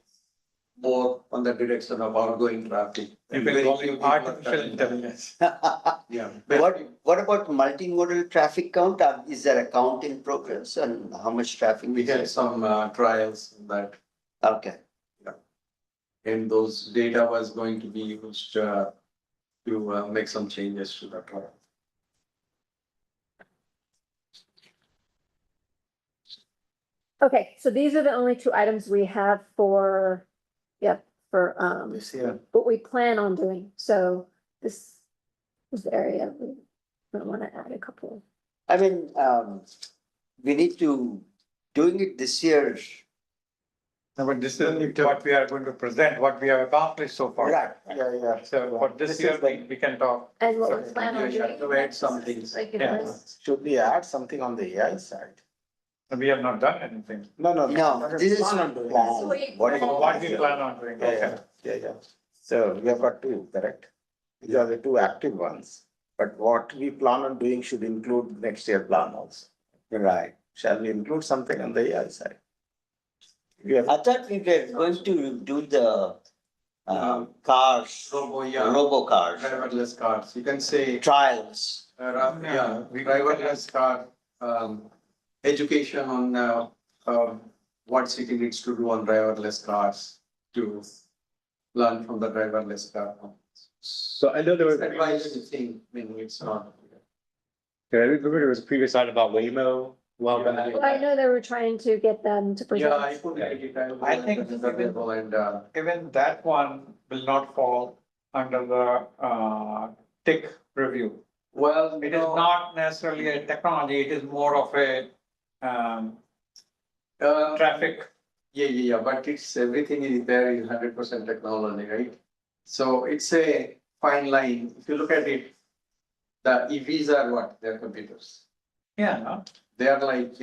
more on the direction of outgoing traffic. you Very can call few it people are artificial coming. intelligence. Yeah. What about multimodal traffic count? Is there a count in progress and how much traffic? We is had there? some trials that, Okay, and those data was going to be used to make some changes to the trial. Okay, so these are the only two items we have for, for This year. what we plan on doing, so this is the area we wanna add a couple. I mean, we need to, doing it this year. No, but this is what we are going to present, what we have accomplished so far. Yeah. So for this year, we can talk. And what we Sorry, plan on you doing. have to add some things. Like, if Yeah. there's- Should we add something on the AI side? We have not done anything. No, this is Plan on doing plan. So we- What is- What we plan on doing, okay. Yeah. So we have got two, correct? These are the two active ones. But what we plan on doing should include next year plan also. Right. Shall we include something on the AI side? We have, I thought we were going to do the cars, robo cars, Driverless cars, you can say, trials. yeah, driverless car, education on what city needs to do on driverless cars to learn from the driverless car. So I know there was, Advisory thing, I mean, it's not. I remember there was a previous item about Waymo. Well, back. Well, I know they were trying to get them to Yeah, I present. put it. I think it's available and, Even that one will not fall under the tick review. well, It is not necessarily a technology, it is more of a traffic. Yeah, but it's, everything is there is 100% technology, right? So it's a fine line, if you look at it, the EVs are what, they're computers. Yeah. They are like,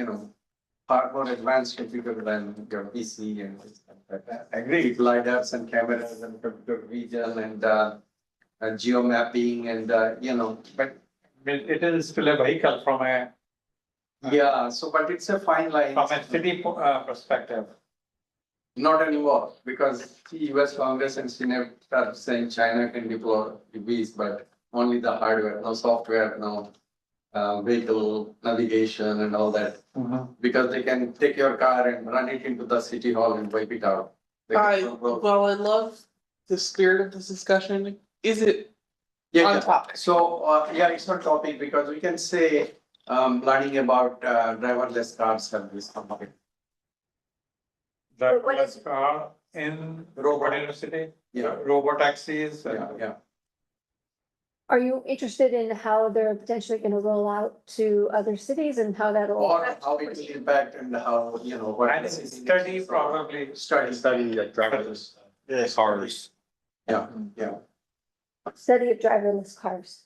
far more advanced computer than your PC and stuff like that. Agreed. LiDARs and cameras and computer vision and geo mapping and, But it is still a vehicle from a yeah, so but it's a fine line. from a city perspective. Not anymore, because US Congress and Senate are saying China can deploy EVs, but only the hardware, no software, no vehicle navigation and all that. Because they can take your car and run it into the city hall and wipe it out. They can control- Well, I love the spirit of this discussion. Is it Yeah, on yeah. topic? So, it's on topic because we can say, learning about driverless cars have this topic. Driverless car in robot university, Yeah. robot taxis. Yeah. Are you interested in how they're potentially gonna roll out to other cities and how that'll? Or affect how it will impact and how, what. I think study probably. Study. Study like driverless yes, cars. Yeah. Study of driverless cars.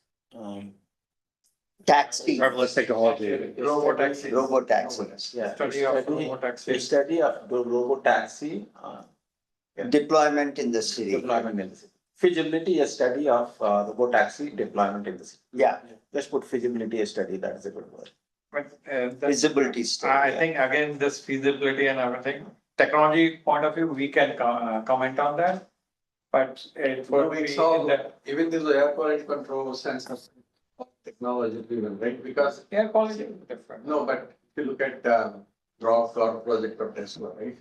Taxi, Driverless technology. Robo taxis. robo taxis, yeah. Study of robo The taxis. study of the robo taxi. deployment in the city. Deployment in the city. feasibility study of the taxi deployment in the city. Yeah, Just put feasibility study, that is a good word. But, visibility I study. think again, this feasibility and everything, technology point of view, we can comment on that. But it No, would be it's in all, the even this air quality control sensors, technology driven, right? Because, air quality is different. no, but if you look at Grok or project of Tesla, right?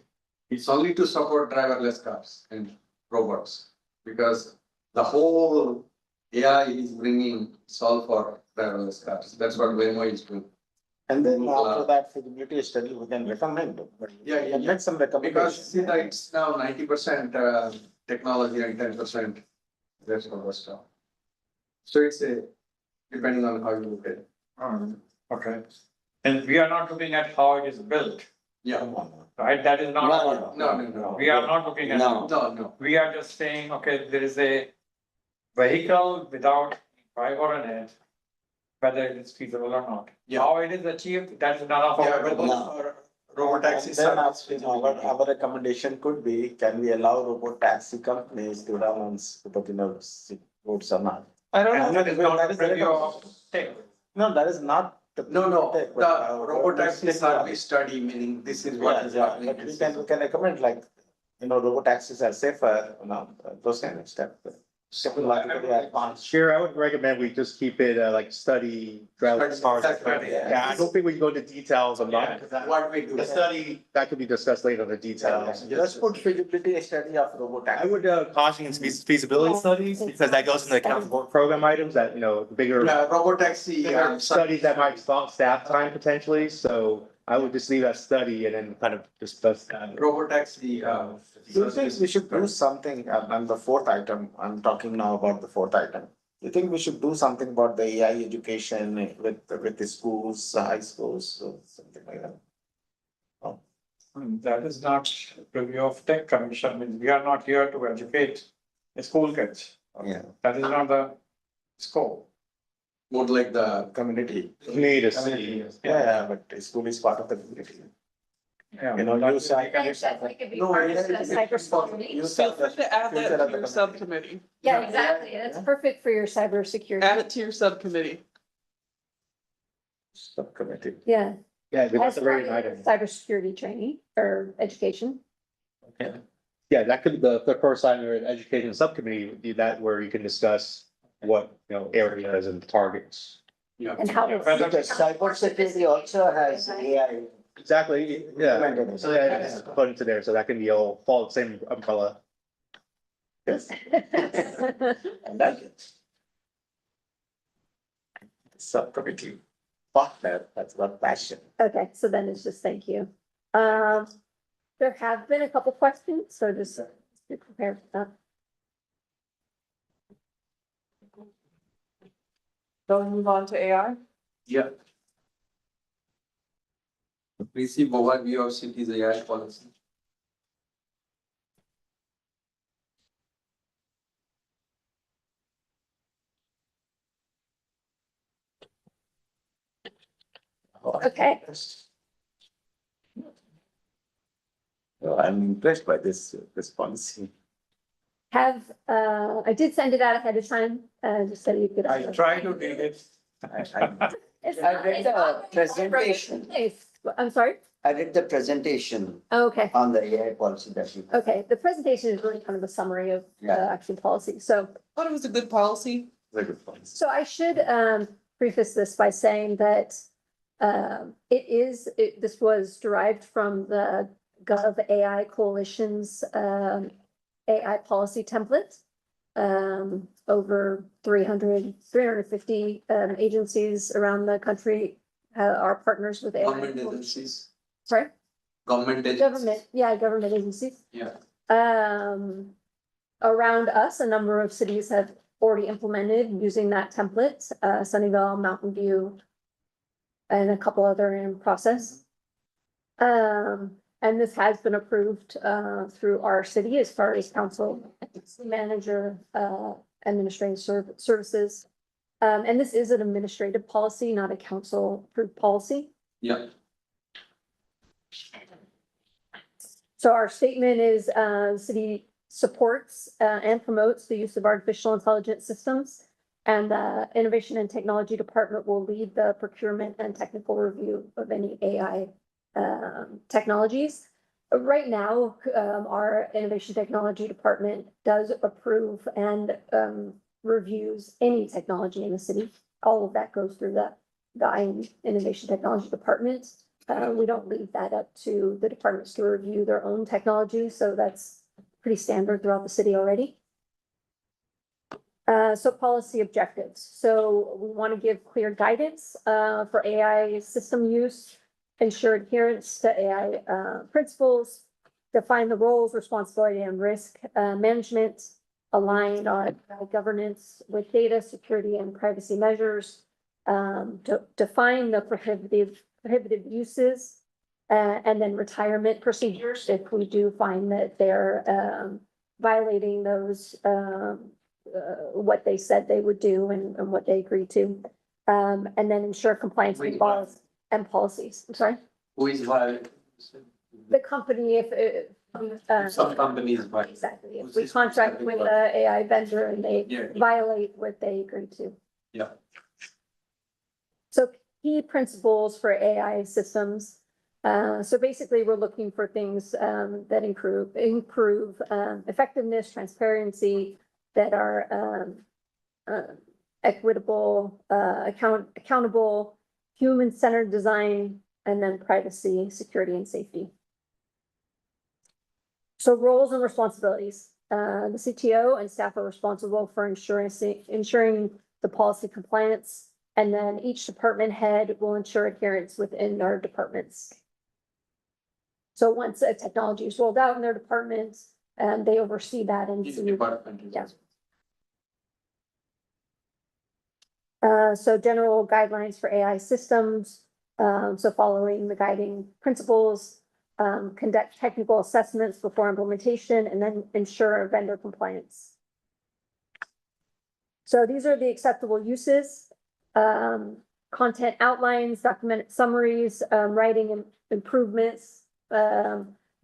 It's only to support driverless cars and robots, because the whole AI is bringing solve for driverless cars. That's what Waymo is doing. And then after that feasibility study, we can recommend, but Yeah, we yeah, can yeah. make some Because recommendations. see that it's now 90% technology and 10% rest of the stuff. So it's a, depending on how you look at it. Okay, and we are not looking at how it is built, Yeah. right? That is not. No. We are not looking at. No. No. We are just saying, okay, there is a vehicle without driver in it, whether it is feasible or not. Yeah. How it is achieved, that is none of Yeah, our. but robot taxis Then are. our recommendation could be, can we allow robot taxi companies to run on Cupertino roads or not? I don't And know. that is not That a is preview recommended. of tech. No, that is not. the- No, but, the robot taxi technology. survey study, meaning this is what Yeah, is yeah, happening. but we can recommend like, robot taxis are safer, those kind of stuff. Technologically advanced. Chair, I would recommend we just keep it like study driverless cars. Study, Yeah, I don't think we can go into details on that. Because that- What we do. The study, that could be discussed later, the details. Just put feasibility study of robot taxi. I would caution against feasibility studies because that goes into the county work program items that, bigger Yeah, robot taxi. studies that might stop staff time potentially. So I would just leave that study and then kind of discuss that. Robot taxi. Do you think we should do something on the fourth item? I'm talking now about the fourth item. You think we should do something about the AI education with the schools, high schools, or something like that? That is not review of tech commission. I mean, we are not here to educate the school kids. Yeah. That is not the scope. More like the Community. Need to see. Yeah, but the school is part of the community. Yeah. You say. It could be No, part of yeah, the cybersecurity. you Feel said free to add future that of to the your community. subcommittee. Yeah, exactly. That's perfect for your cybersecurity. Add it to your subcommittee. Subcommittee. Yeah. Yeah, that's As a very part of item. cybersecurity training or education. Yeah, that could, the first item, or education subcommittee, would be that where you can discuss what, areas and targets. And how. Because cybersecurity also has AI. Exactly, yeah. implemented. So yeah, it's put into there, so that can be all fall the same umbrella. I like it. Subcommittee. Partner, that's what passion. Okay, so then it's just thank you. There have been a couple questions, so just be prepared for that. Shall we move on to AI? Yeah. Receive overview of cities AI policy. Okay. Oh, I'm impressed by this policy. I did send it out ahead of time, just so you could. I try to read it. It's I not- read it's the not- presentation. I'm sorry? I did the presentation Okay. on the AI policy that you. Okay, the presentation is really kind of a summary of the Yeah. actual policy, so. Thought it was a good policy. Very good policy. So I should preface this by saying that this was derived from the Gov AI Coalition's AI policy template. Over 350 agencies around the country are partners with AI. Government agencies, Sorry, government agencies. government agencies. Yeah. Around us, a number of cities have already implemented using that template, Sunnyvale, Mountain View, and a couple other in process. And this has been approved through our city as far as council manager, administrative services. And this is an administrative policy, not a council approved policy. Yeah. So our statement is, city supports and promotes the use of artificial intelligence systems. And the Innovation and Technology Department will lead the procurement and technical review of any AI technologies. Right now, our Innovation Technology Department does approve and reviews any technology in the city. All of that goes through the Innovation Technology Department. We don't leave that up to the departments to review their own technology, so that's pretty standard throughout the city already. So policy objectives. So we want to give clear guidance for AI system use, ensure adherence to AI principles, define the roles, responsibility, and risk management, align our governance with data security and privacy measures, define the prohibitive uses, and then retirement procedures if we do find that they're violating those what they said they would do and what they agreed to. And then ensure compliance with laws and policies. I'm sorry, Who is violating? the company, if Some companies violate. exactly, if we contract with a AI vendor and they Yeah. violate what they agreed to. Yeah. So key principles for AI systems. So basically, we're looking for things that improve effectiveness, transparency, that are equitable, accountable, human-centered design, and then privacy, security, and safety. So roles and responsibilities. The CTO and staff are responsible for ensuring the policy compliance, and then each department head will ensure adherence within their departments. So once a technology is rolled out in their departments, they oversee that and Each see. department is. Yeah. So general guidelines for AI systems, so following the guiding principles, conduct technical assessments before implementation, and then ensure vendor compliance. So these are the acceptable uses, content outlines, document summaries, writing improvements,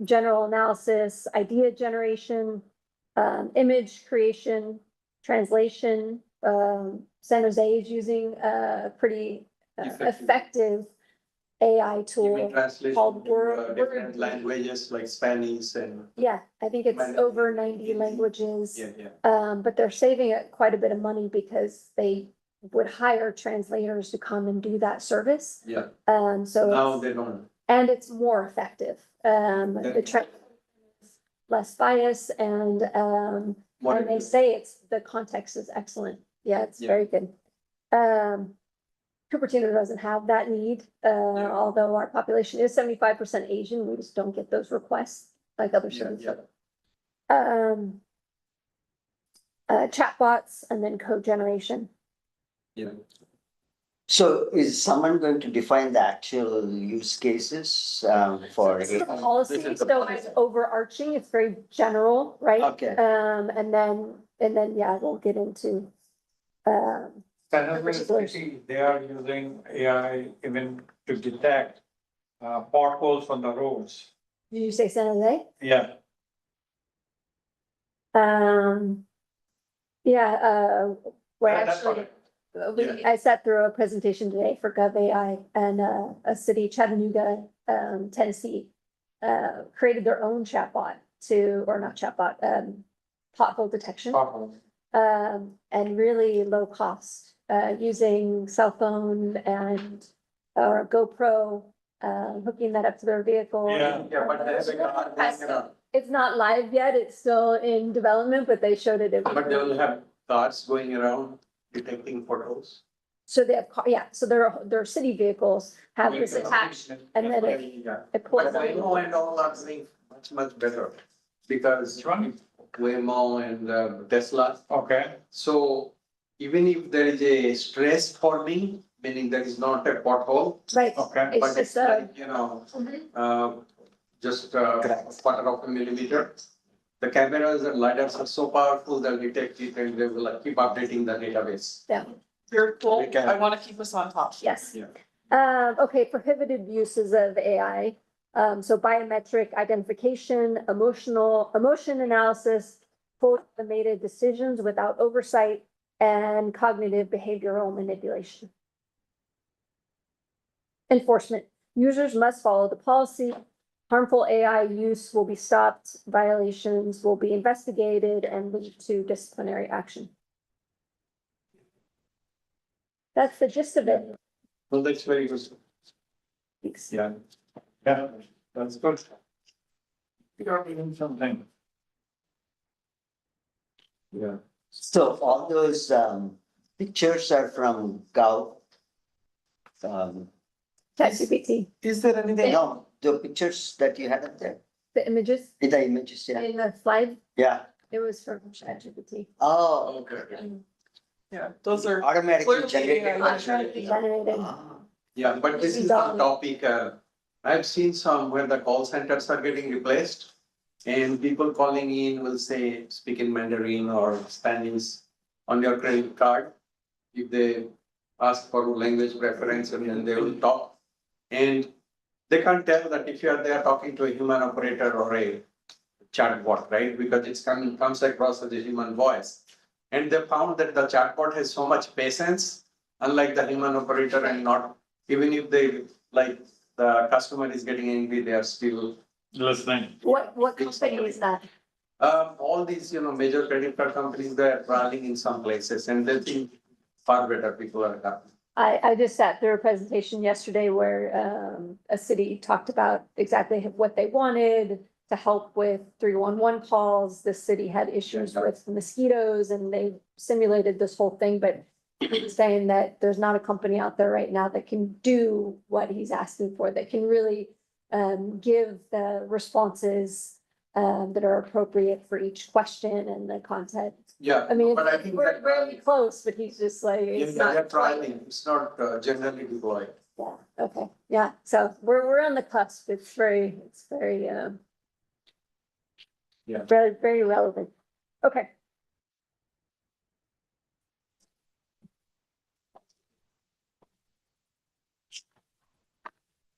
general analysis, idea generation, image creation, translation. San Jose is using a pretty effective AI Even tool. translation called to Word. different languages like Spanish and. Yeah, I think it's over 90 languages. Yeah. But they're saving quite a bit of money because they would hire translators to come and do that service. Yeah. So Now it's, they don't. and it's more effective. The less bias and they say the context is excellent. Yeah, it's Yeah. very good. Cupertino doesn't have that need, although our population is 75% Asian, we just don't get those requests like other cities. Chatbots and then code generation. Yeah. So is someone going to define the actual use cases for? This is a AI? policy, This is the so it's overarching, it's very general, right? Okay. And then, yeah, we'll get into, San Jose City, they are using AI even to detect potholes on the roads. did you say San Jose? Yeah, Yeah, we're that's actually, Yeah. I sat through a presentation today for Gov AI and a city, Chattanooga, Tennessee, created their own chatbot or not chatbot, pothole detection. potholes. And really low cost, using cell phone and or GoPro, hooking that up to their vehicle. Yeah, but they have a car going around. It's not live yet, it's still in development, but they showed it. But they will have cars going around detecting photos. So they have, so their city vehicles have this attached, and then it pulls. But Waymo and all are doing much better because Which one? Waymo and Tesla. Okay, So even if there is a stress forming, meaning there is not a pothole, Right, okay. it's but it's just a. like, you know, Mhm. just quarter of a millimeter. The cameras and lidars are so powerful, they'll detect it and they will keep updating the database. Very cool. We can- I want to keep us on top. Yes. Yeah. Okay, prohibited uses of AI. So biometric identification, emotion analysis, fully automated decisions without oversight, and cognitive behavioral manipulation. Enforcement. Users must follow the policy. Harmful AI use will be stopped, violations will be investigated and lead to disciplinary action. That's the gist of it. Well, that's very good. Thanks. Yeah. Yeah, that's good. We are doing something. Yeah. So all those pictures are from Gov. ChatGPT, Is there anything? No, the pictures that you had up there, the images the images, yeah, in the slide, yeah. it was from ChatGPT. Oh, okay. Yeah, those are Automatically clearly generated. AI Automatically generated. Ah. Yeah, but this is the topic, I've seen some where the call centers are getting replaced. And people calling in will say, speak in Mandarin or Spanish on your credit card. If they ask for language preference and then they will talk. And they can't tell that if you are there talking to a human operator or a chatbot, right? Because it's comes across as a human voice. And they found that the chatbot has so much patience, unlike the human operator, and not, even if they, like, the customer is getting angry, they are still. Listening. What company is that? All these, major credit card companies, they're trialing in some places and they think far better people are happy. I just sat through a presentation yesterday where a city talked about exactly what they wanted to help with 311 calls. The city had issues with mosquitoes and they simulated this whole thing, but he was saying that there's not a company out there right now that can do what he's asking for, that can really give the responses that are appropriate for each question and the content. Yeah, I mean, but I think we're that. really close, but he's just like, it's not. They're trialing, it's not generally deployed. Yeah, okay, yeah, so we're on the cusp, it's very, Yeah. very relevant. Okay,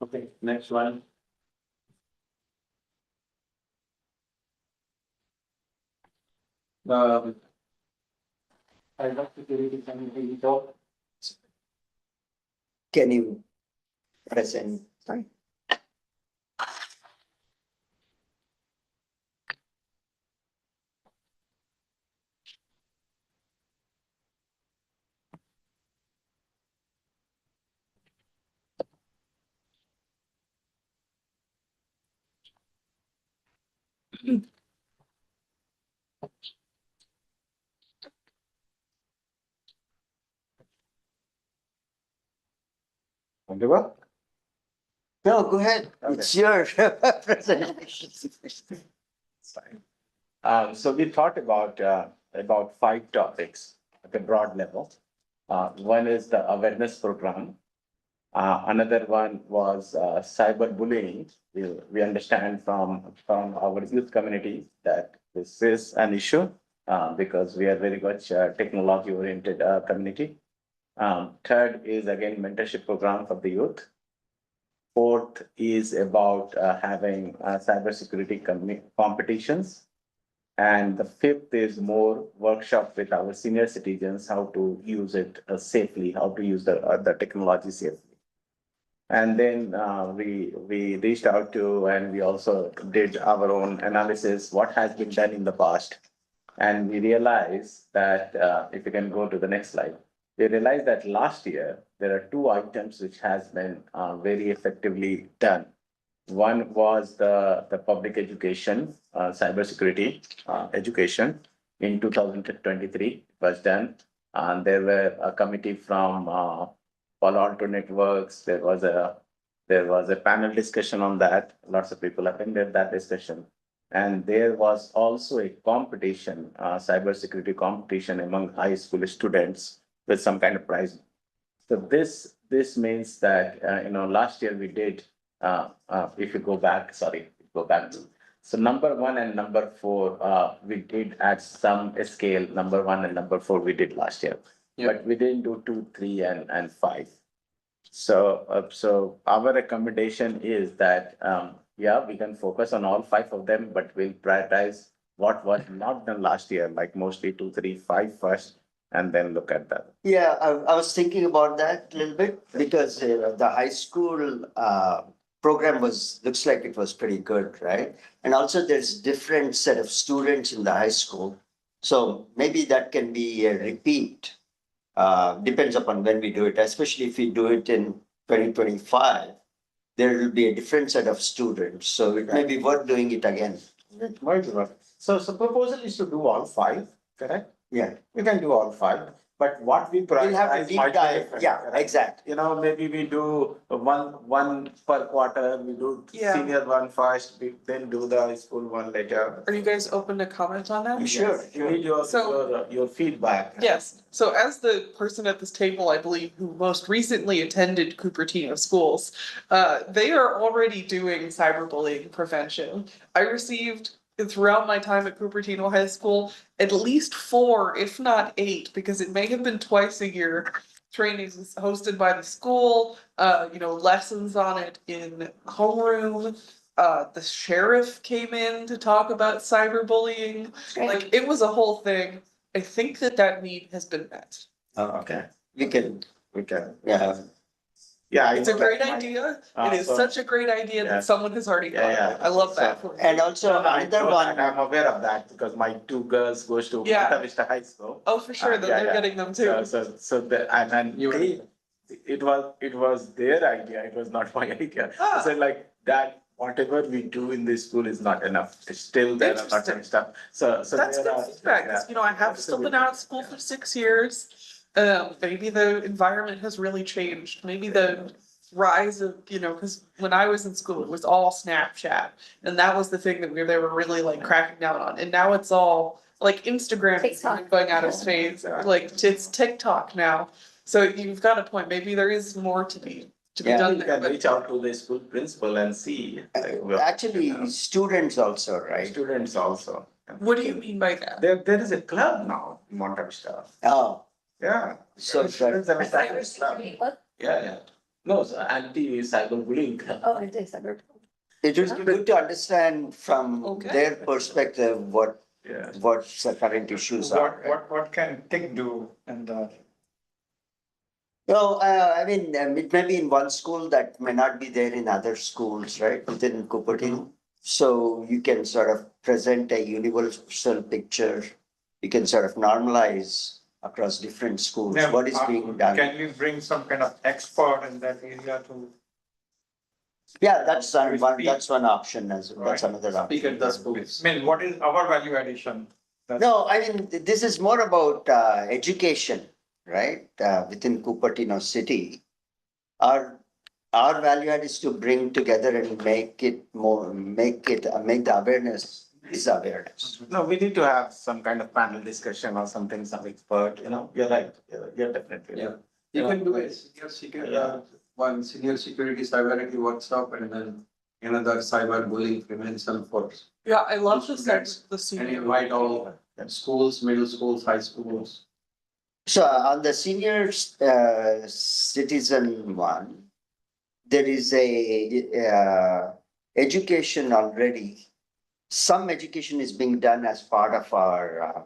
Okay, next one. I love security committee talk. Can you present? sorry. Oliver? No, go ahead, Okay. it's your presentation. It's fine. So we thought about 5 topics at a broad level. One is the awareness program. Another one was cyberbullying. We understand from our youth community that this is an issue because we are very much technology oriented community. Third is again mentorship program for the youth. Fourth is about having cybersecurity competitions. And the fifth is more workshop with our senior citizens, how to use it safely, how to use the technology safely. And then we reached out to, and we also did our own analysis, what has been done in the past. And we realized that, if you can go to the next slide, we realized that last year, there are 2 items which has been very effectively done. One was the public education, cybersecurity education in 2023 was done. And there were a committee from Palo Alto Networks. There was a panel discussion on that. Lots of people attended that discussion. And there was also a competition, cybersecurity competition among high school students with some kind of prize. So this means that, last year we did, if you go back, So number 1 and number 4, we did at some scale, number 1 and number 4 we did last year. Yeah. But we didn't do 2, 3 and 5. So our recommendation is that yeah, we can focus on all 5 of them, but we'll prioritize what was not done last year, like mostly 2, 3, 5 first, and then look at that. Yeah, I was thinking about that a little bit because the high school program looks like it was pretty good, right? And also there's different set of students in the high school. So maybe that can be a repeat. Depends upon when we do it, especially if we do it in 2025. There will be a different set of students, so it may be worth doing it again. So proposal is to do all 5, correct? Yeah. We can do all 5, but what we We'll have a prioritize deep might be dive, different, yeah, correct? exactly. You know, maybe we do one per quarter, we do Yeah. senior one first, we then do the high school one later. Are you guys open to comment on that? Sure, Yes, we need your feedback. Yes, so as the person at this table, I believe, who most recently attended Cupertino schools, they are already doing cyberbullying prevention. I received, throughout my time at Cupertino High School, at least 4, if not 8, because it may have been twice a year, trainings hosted by the school, lessons on it in homeroom. The sheriff came in to talk about cyberbullying. Great. Like, it was a whole thing. I think that need has been met. Okay, We can, yeah. Yeah. I It's a know great that my- idea. It is so- such a great idea Yeah. that someone has already Yeah, thought of it. yeah. I love that. So- and also I another know that, one, I'm aware of that because my 2 girls goes to Yeah. Monta Vista High School. Oh, for sure, that Yeah, they're yeah. getting them too. So and it was their idea, it was not my idea. Ah. So like that, whatever we do in this school is not enough, it's still there are lots Interesting. of stuff, so. That's there good are- feedback, yeah. 'cause, I have still been out of school for 6 years. Maybe the environment has really changed, maybe the rise of, cause when I was in school, it was all Snapchat. And that was the thing that they were really like cracking down on, and now it's all, like, Instagram is TikTok. going out of phase, like, it's TikTok now. So you've got a point, maybe there is more to be Yeah. done You there, can but. reach out to the school principal and see. like, well, actually, students also, right? Students also. What do you mean by that? There is a club now in Monta Vista, Oh, yeah. So Students have a cyber club. Cybersecurity, what? Yeah. No, so anti-cyberbullying club. Oh, anti-cyber. it would be good to understand from Okay. their perspective Yeah. what the current issues are. What can TIC do in that? No, I mean, it may be in one school that may not be there in other schools, right, within Cupertino. So you can sort of present a universal picture. You can sort of normalize across different schools, Yeah, what is being done. Can we bring some kind of expert in that area to? Yeah, that's We speak. that's one option that's Right. another option. Speak at the schools. I mean, what is our value addition? No, I mean, this is more about education, right? Within Cupertino city. Our value add is to bring together and make the awareness is awareness. No, we need to have some kind of panel discussion or something, some expert, you're right, you're definitely. Yeah. You can do a senior security cybersecurity workshop and then another cyberbullying prevention for, Yeah, I love the Students. sense, the and senior. invite all schools, middle schools, high schools. So on the senior citizen one, there is a education already. Some education is being done as part of our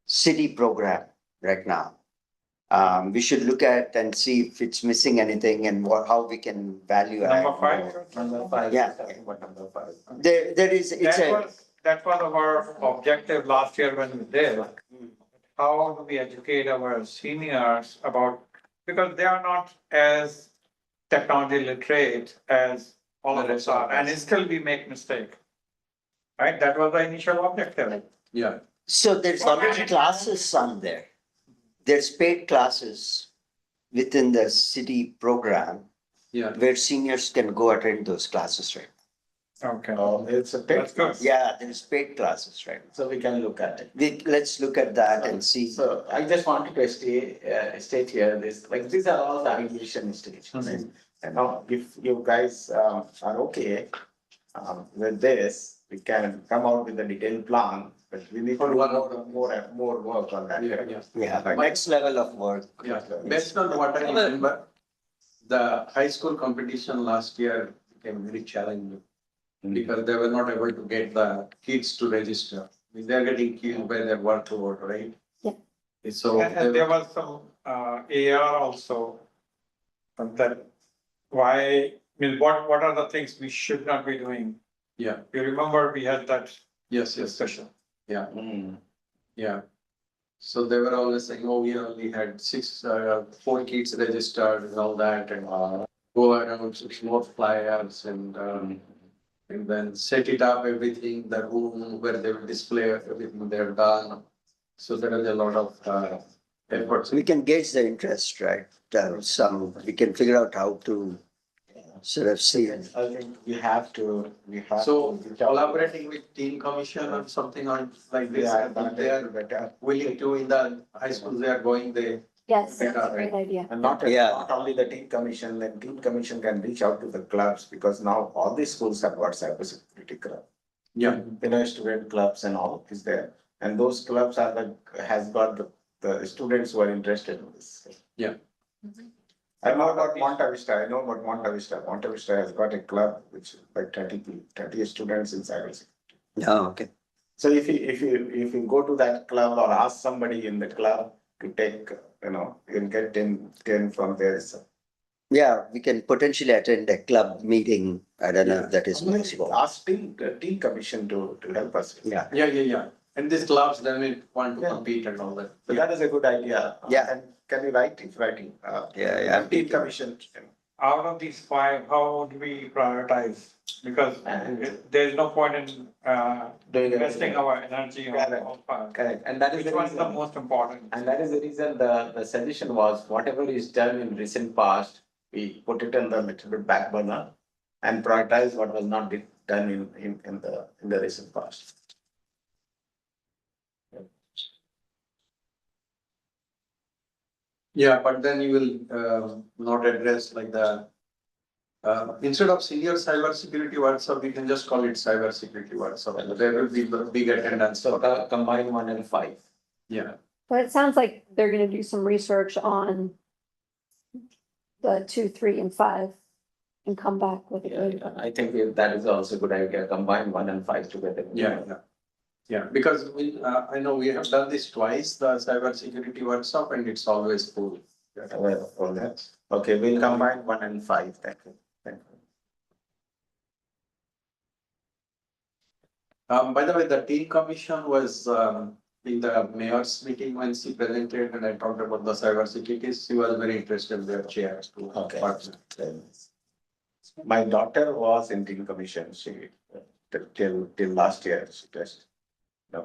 city program right now. We should look at and see if it's missing anything and how we can value add. Number 5? more. Number 5. Yeah. Talking about number 5. There is, That was our objective last year when we did. How do we educate our seniors about, because they are not as technology literate as all of us are, and still we make mistake. Right, that was the initial objective. Yeah. so there's already classes on there. There's paid classes within the city program Yeah. where seniors can go attend those classes, right? Okay. It's a That's good. text, Yeah, there's paid classes, right? so we can look at it. Let's look at that and see. So I just wanted to state here, these are all the ideation stages. If you guys are okay with this, we can come out with a detailed plan, but we need to do more work on that. Yeah, Like- next level of work. Yeah, based on what I remember, the high school competition last year became very challenging. because they were not able to get the kids to register. I mean, they're getting killed by their workload, right? Yeah. So. And there was some AR also. That why, I mean, what are the things we should not be doing? Yeah, You remember we had that yes, yes, discussion. yeah, Mm. yeah. So they were always saying, oh, we only had 4 kids registered and all that, and go around 6 more flyers and then set it up, everything, the room where they will display everything they've done. So there is a lot of effort. So we can gauge the interest, right? We can figure out how to sort of see it. I think we have to. So collaborating with teen commission or something on like this, Yeah, if they are better. willing to in the high school, they are going there. Yes, that's Yeah, a great idea. And not, Yeah. not only the teen commission, the teen commission can reach out to the clubs, because now all these schools have got cybersecurity club. Yeah. Student clubs and all is there, and those clubs has got the students who are interested in this. Yeah. I know about Monta Vista, Monta Vista has got a club which is like 30 students in cybersecurity. Oh, okay. So if you go to that club or ask somebody in the club to take, you'll get 10 from there. So Yeah, we can potentially attend a club meeting. I don't know if that is possible. ask teen commission to help us. Yeah. Yeah. And these clubs, then we want to Yeah. compete and all that. So that is a good idea. Yeah. And can we write it, writing? Yeah. Teen commission. Out of these 5, how do we prioritize? Because there's no point in Doing investing everything. our energy on Correct. all 5. Correct, and that is Which the one is the reason. most important? And that is the reason the suggestion was, whatever is done in recent past, we put it on the little bit back burner and prioritize what was not done in the recent past. Yeah, but then you will not address like instead of senior cybersecurity workshop, we can just call it cybersecurity workshop. There will be big attendance. So combine 1 and 5. Yeah, But it sounds like they're gonna do some research on the 2, 3, and 5 and come back with a good. I think that is also a good idea, combine 1 and 5 together. yeah, because I know we have done this twice, the cybersecurity workshop, and it's always full. Aware of all that. Okay, we'll combine 1 and 5, thank you. By the way, the teen commission was in the mayor's meeting when she presented and I talked about the cybersecurity. She was very interested in their chair to Okay. partner. My daughter was in teen commission, she, till last year, she just,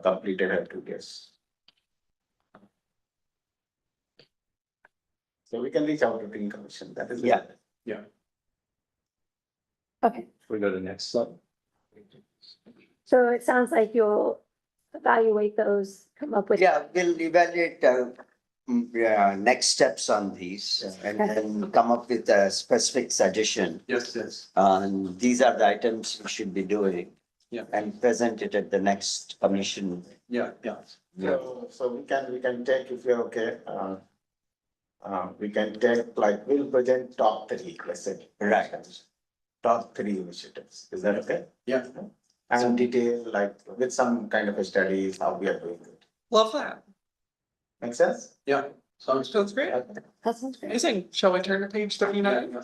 completed her 2 years. So we can reach out to teen commission, that is. Yeah. Okay, We go to the next slide. so it sounds like you'll evaluate those, come up with. Yeah, we'll evaluate, next steps on these and then come up with a specific suggestion. Yes. And these are the items we should be doing. Yeah. And present it at the next commission. Yeah. So we can take, if you're okay, we can take, like, we'll present top 3, let's say. Right. Top 3 initiatives, is that okay? Yeah. And detail, like, with some kind of a studies, how we are doing it. Love that. Make sense? Yeah. Sounds Sounds great. That sounds great. Amazing. Shall we turn to page 39?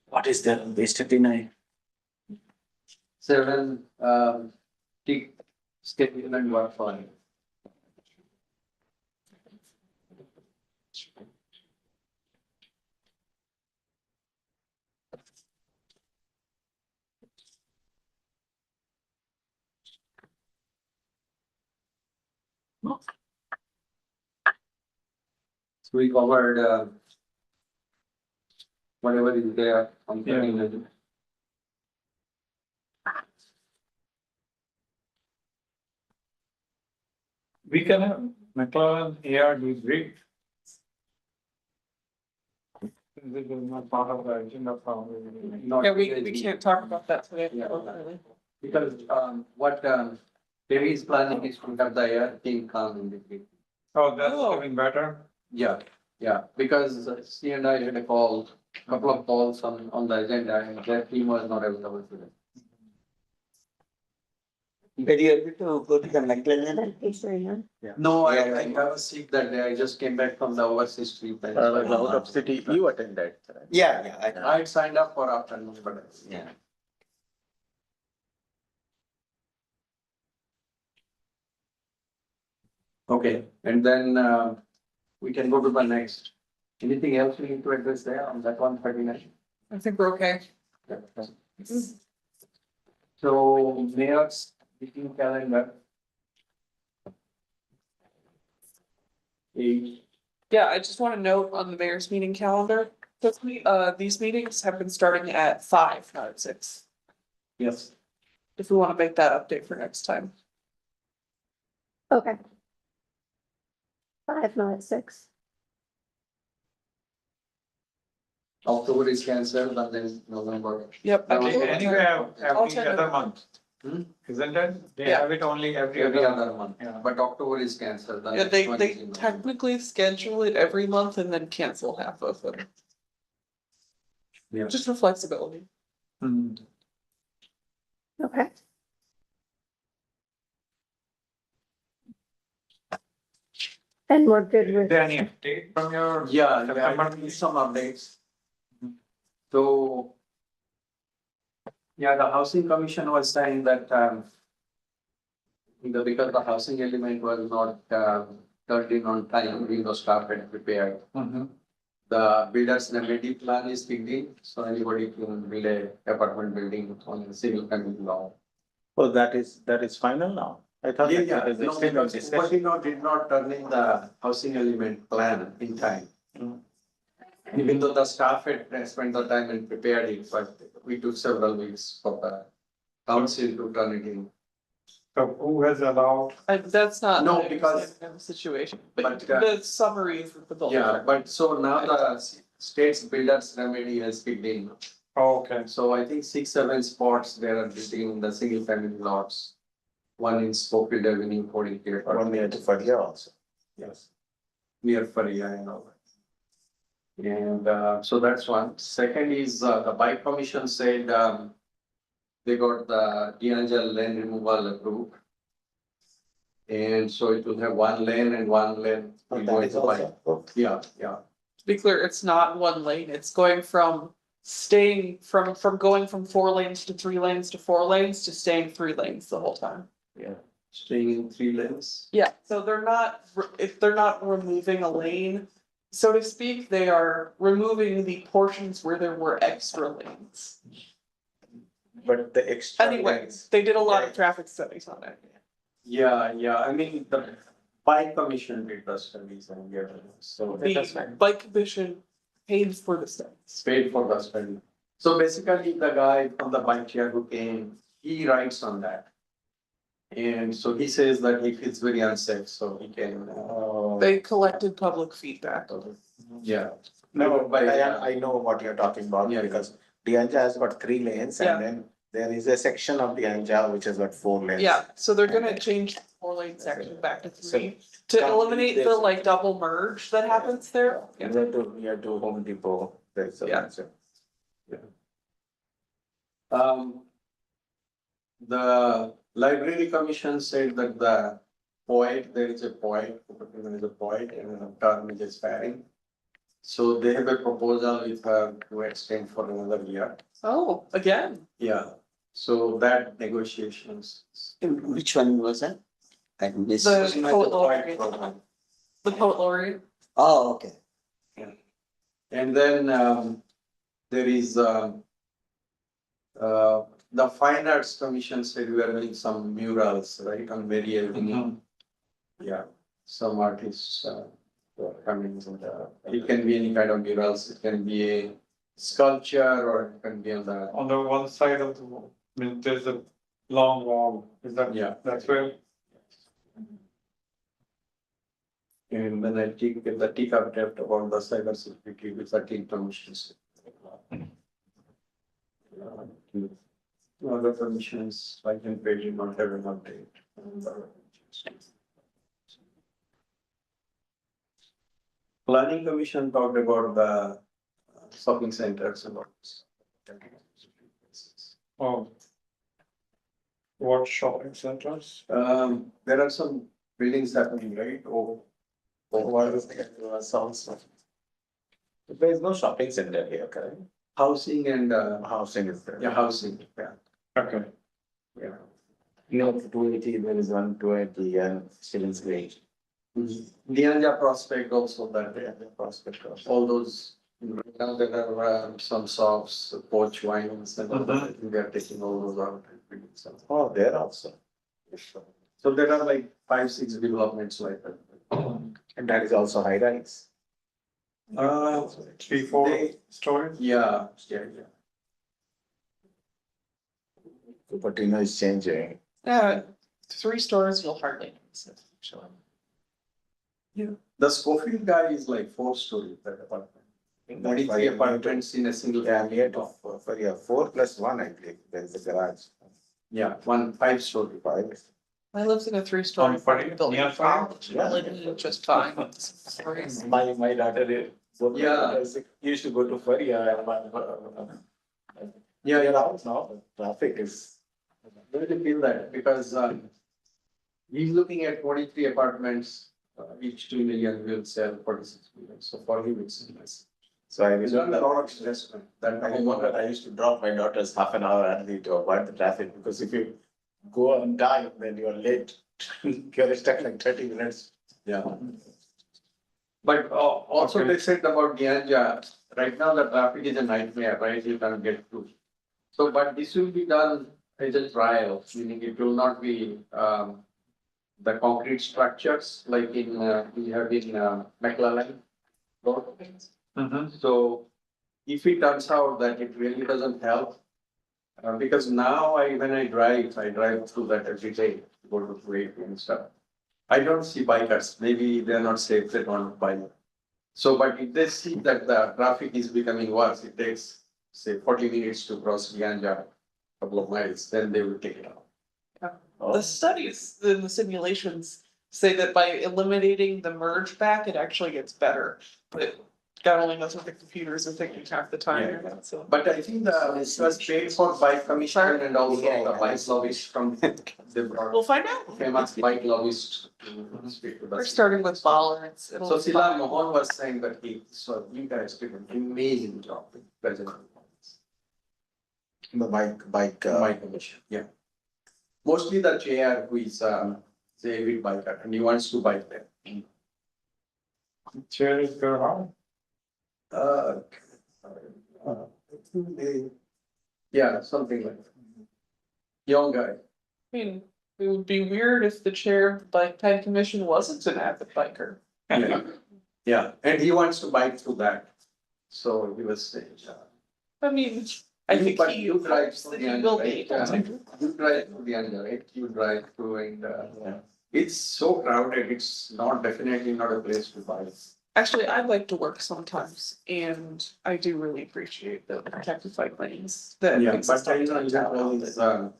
What is the base 39? 7, tick, schedule and work file. So we covered whatever is there on the We can have McLaren AR debrief. This is not part of the agenda probably. not Yeah, we can't talk about that today. Yeah. Because what Devi is planning is to have the air team come in between. Oh, that's Oh. even better. Yeah, because she and I had a call couple of calls on the agenda, and that team was not available today. Were you able to go to the McLennan? No, I was sick that day, I just came back from the overseas trip. and I was so out of city, you attended, right? Yeah, I know. I signed up for afternoon, but. Yeah. Okay, and then we can go to the next. Anything else we need to address there on that 139? I think we're okay. So mayor's meeting calendar. Eight. Yeah, I just want to note on the mayor's meeting calendar, these meetings have been starting at 5, not at 6. Yes. If we want to make that update for next time. Okay. 5, not at 6. October is cancelled, and then November. Yep. I They think- anyway have I'll every send other it. month. Hmm? Isn't it? They Yeah. have it only every Every other. other month, Yeah. but October is cancelled. the Yeah, next they one they is in November. technically schedule it every month and then cancel half of them. Yeah. Just for flexibility. Hmm. Okay. And we're good Is with, there any update from your? Yeah, September I need some updates. So. Yeah, the housing commission was saying that, because the housing element was not, turned in on time, the staff had prepared. Mhm. The builder's remedy plan is beginning, so anybody can build a apartment building on a single family law. Oh, that is final now? I thought Yeah, that it no, is still in because discussion. Cupertino did not turn in the housing element plan in time. Mm. Even though the staff had spent the time and prepared it, but we took several weeks for the council to turn it in. So who has allowed? That's not. No, my because- understanding of the situation, but, but the summary is the building. Yeah, but so now the state's builder's remedy has kicked in. Oh, okay. So I think 6, 7 spots they are building the single family lots. One in Schofield Avenue, 40K. One near to Fadia also. Yes. Near Faria and all that. And so that's one. Second is the bike commission said they got the D'Angelo lane removal approved. And so it will have 1 lane and 1 lane. Oh, will that go is to bike. also approved. Yeah. To be clear, it's not 1 lane, it's going from going from 4 lanes to 3 lanes to 4 lanes to staying 3 lanes the whole time. Staying in 3 lanes. Yeah, so if they're not removing a lane, so to speak, they are removing the portions where there were extra lanes. But the extra Anyway, lanes, they did a lot of traffic studies on it. Yeah, I mean, the bike commission did the studies and so that's The fine. bike commission paid for the studies. paid for the study. So basically, the guy from the bike share who came, he writes on that. And so he says that he feels very unsafe, so he can, They collected public feedback. yeah. no, By- I know what you're talking about Yeah. because D'Angelo has got 3 lanes Yeah. and then there is a section of D'Angelo which has got 4 lanes. Yeah, so they're gonna change the 4 lane section back to 3 to complete eliminate the this. like double merge that happens there. Near to Home Depot, there's a. Yeah. The library commission said that the poet, there is a poet, there is a poet and a term is expiring. So they have a proposal with her to extend for another year. Oh, again, Yeah, so that negotiations. Which one was that? I missed. The poet laureate. Program. the poet laureate. Oh, okay. And then there is the Fine Arts Commission said we are doing some murals, right, on Mary Avenue. Yeah, some artists who are coming and it can be any kind of murals, it can be a sculpture or it can be on the, On the one side of the wall, I mean, there's a long wall, is that? yeah. That's where, And then I think the TCAP talked about the cyber security with 13 permissions. Other permissions, I can page it, not have an update. Planning commission talked about the shopping centers and all. Oh. What shopping centers? There are some buildings happening, right? Oh, What is the sounds? There is no shopping center here, correct? housing and, Housing is there. yeah, housing, yeah, Okay. yeah. No, 280, there is one 280 and Stevens Grange. Lianja Prospect also that, Yeah, the prospect of. all those, now there are some shops, porch wines and all that, I think they are taking all those out. And building some. Oh, there also. So there are like 5, 6 developments like that. And that is also high rise. 3, 4 They- stories? Yeah, yeah, yeah. Cupertino is changing. 3 stories you'll hardly notice it, actually. The Schofield guy is like 4-story, that apartment. 23 apartments in a single. Yeah, family near to, block. for yeah, 4+1, I believe, there is a garage. Yeah, 5-story. Five. I lived in a 3-story On Friday, apartment building. near in Friday? college, and I lived in it just fine. Stories. My daughter is. Yeah. Used to go to Faria. Yeah, You're yeah. out now, traffic is. Really feel that because he's looking at 23 apartments, each 2 million will sell 46 million. So for him, it's nice. So I He's done a remember, lot of investment. That I remember I used to drop my daughters half an hour early to avoid the traffic, because if you go on time, then you're late. You're stuck like 30 minutes. Yeah. But also Okay. they said about Ganja, right now the traffic is a nightmare, right? You can't get through. So, but this will be done as a trial, meaning it will not be the concrete structures like in, we have in McClellan. So if it turns out that it really doesn't help, because now when I drive through that every day, go to Kuwait and stuff. I don't see bikers, maybe they're not safe, they don't bike. So, but if they see that the traffic is becoming worse, it takes, say, 40 minutes to cross Ganja, couple of miles, then they will take it out. The studies in the simulations say that by eliminating the merge back, it actually gets better. But God only knows what the computers are thinking half the time, so. But I think it was paid for by commission and also the bike lobbyist from the We'll find out. famous bike lobbyist to speak to We're us. starting with bollards. So Sila Mohan was saying that so you guys did an amazing job with president. The bike. My commission, yeah. Mostly the chair who is say avid biker and he wants to bike there. Chair is good, huh? Yeah, something like that. Young guy. I mean, it would be weird if the chair of the bike ped commission wasn't an avid biker. Yeah, yeah, and he wants to bike through that. So he was saying. I mean, I think But he you drive hopes through that the he end, will right? be able to. You drive through the end, right? You drive through and it's so crowded, it's not, definitely not a place to bike. Actually, I like to work sometimes, and I do really appreciate the protected bike lanes that Yeah, exist but I on know in general downtown.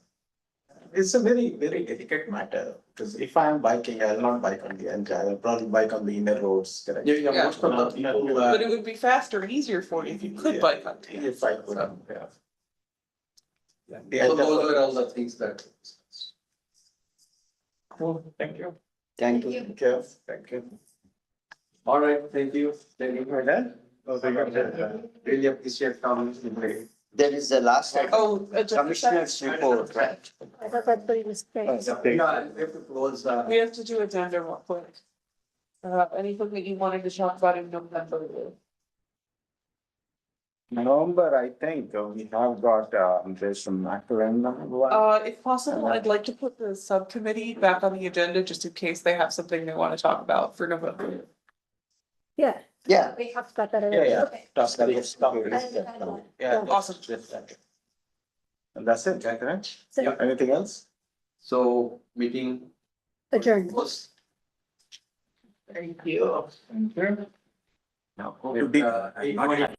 is, It's a very, very delicate matter, because if I am biking, I will not bike on the end, I will probably bike on the inner roads, correct? yeah, most of the people, But it would be faster and easier for you if you could Yeah. bike on T. If I could, yeah. so those were all the things that. Cool, thank you. Thank you. Thank you, thank you. All right, thank you. Thank you for that. Oh, thank you. Really appreciate comments today. There is the last item, Oh, commissioner's report, right? I thought that's what he was saying. Yeah, we have to close, we have to do agenda real quick. Anything that you wanted to talk about in November? November, I think, we have got, there's some referendum one. If possible, I'd like to put the subcommittee back on the agenda just in case they have something they want to talk about for November. Yeah, Yeah, we talked about that Yeah, already. yeah. Okay. Talk about it, stop it. And- Yeah. Awesome. And that's it, Catherine? So Yeah. Anything else? so meeting adjourned. was. Thank you. No. With,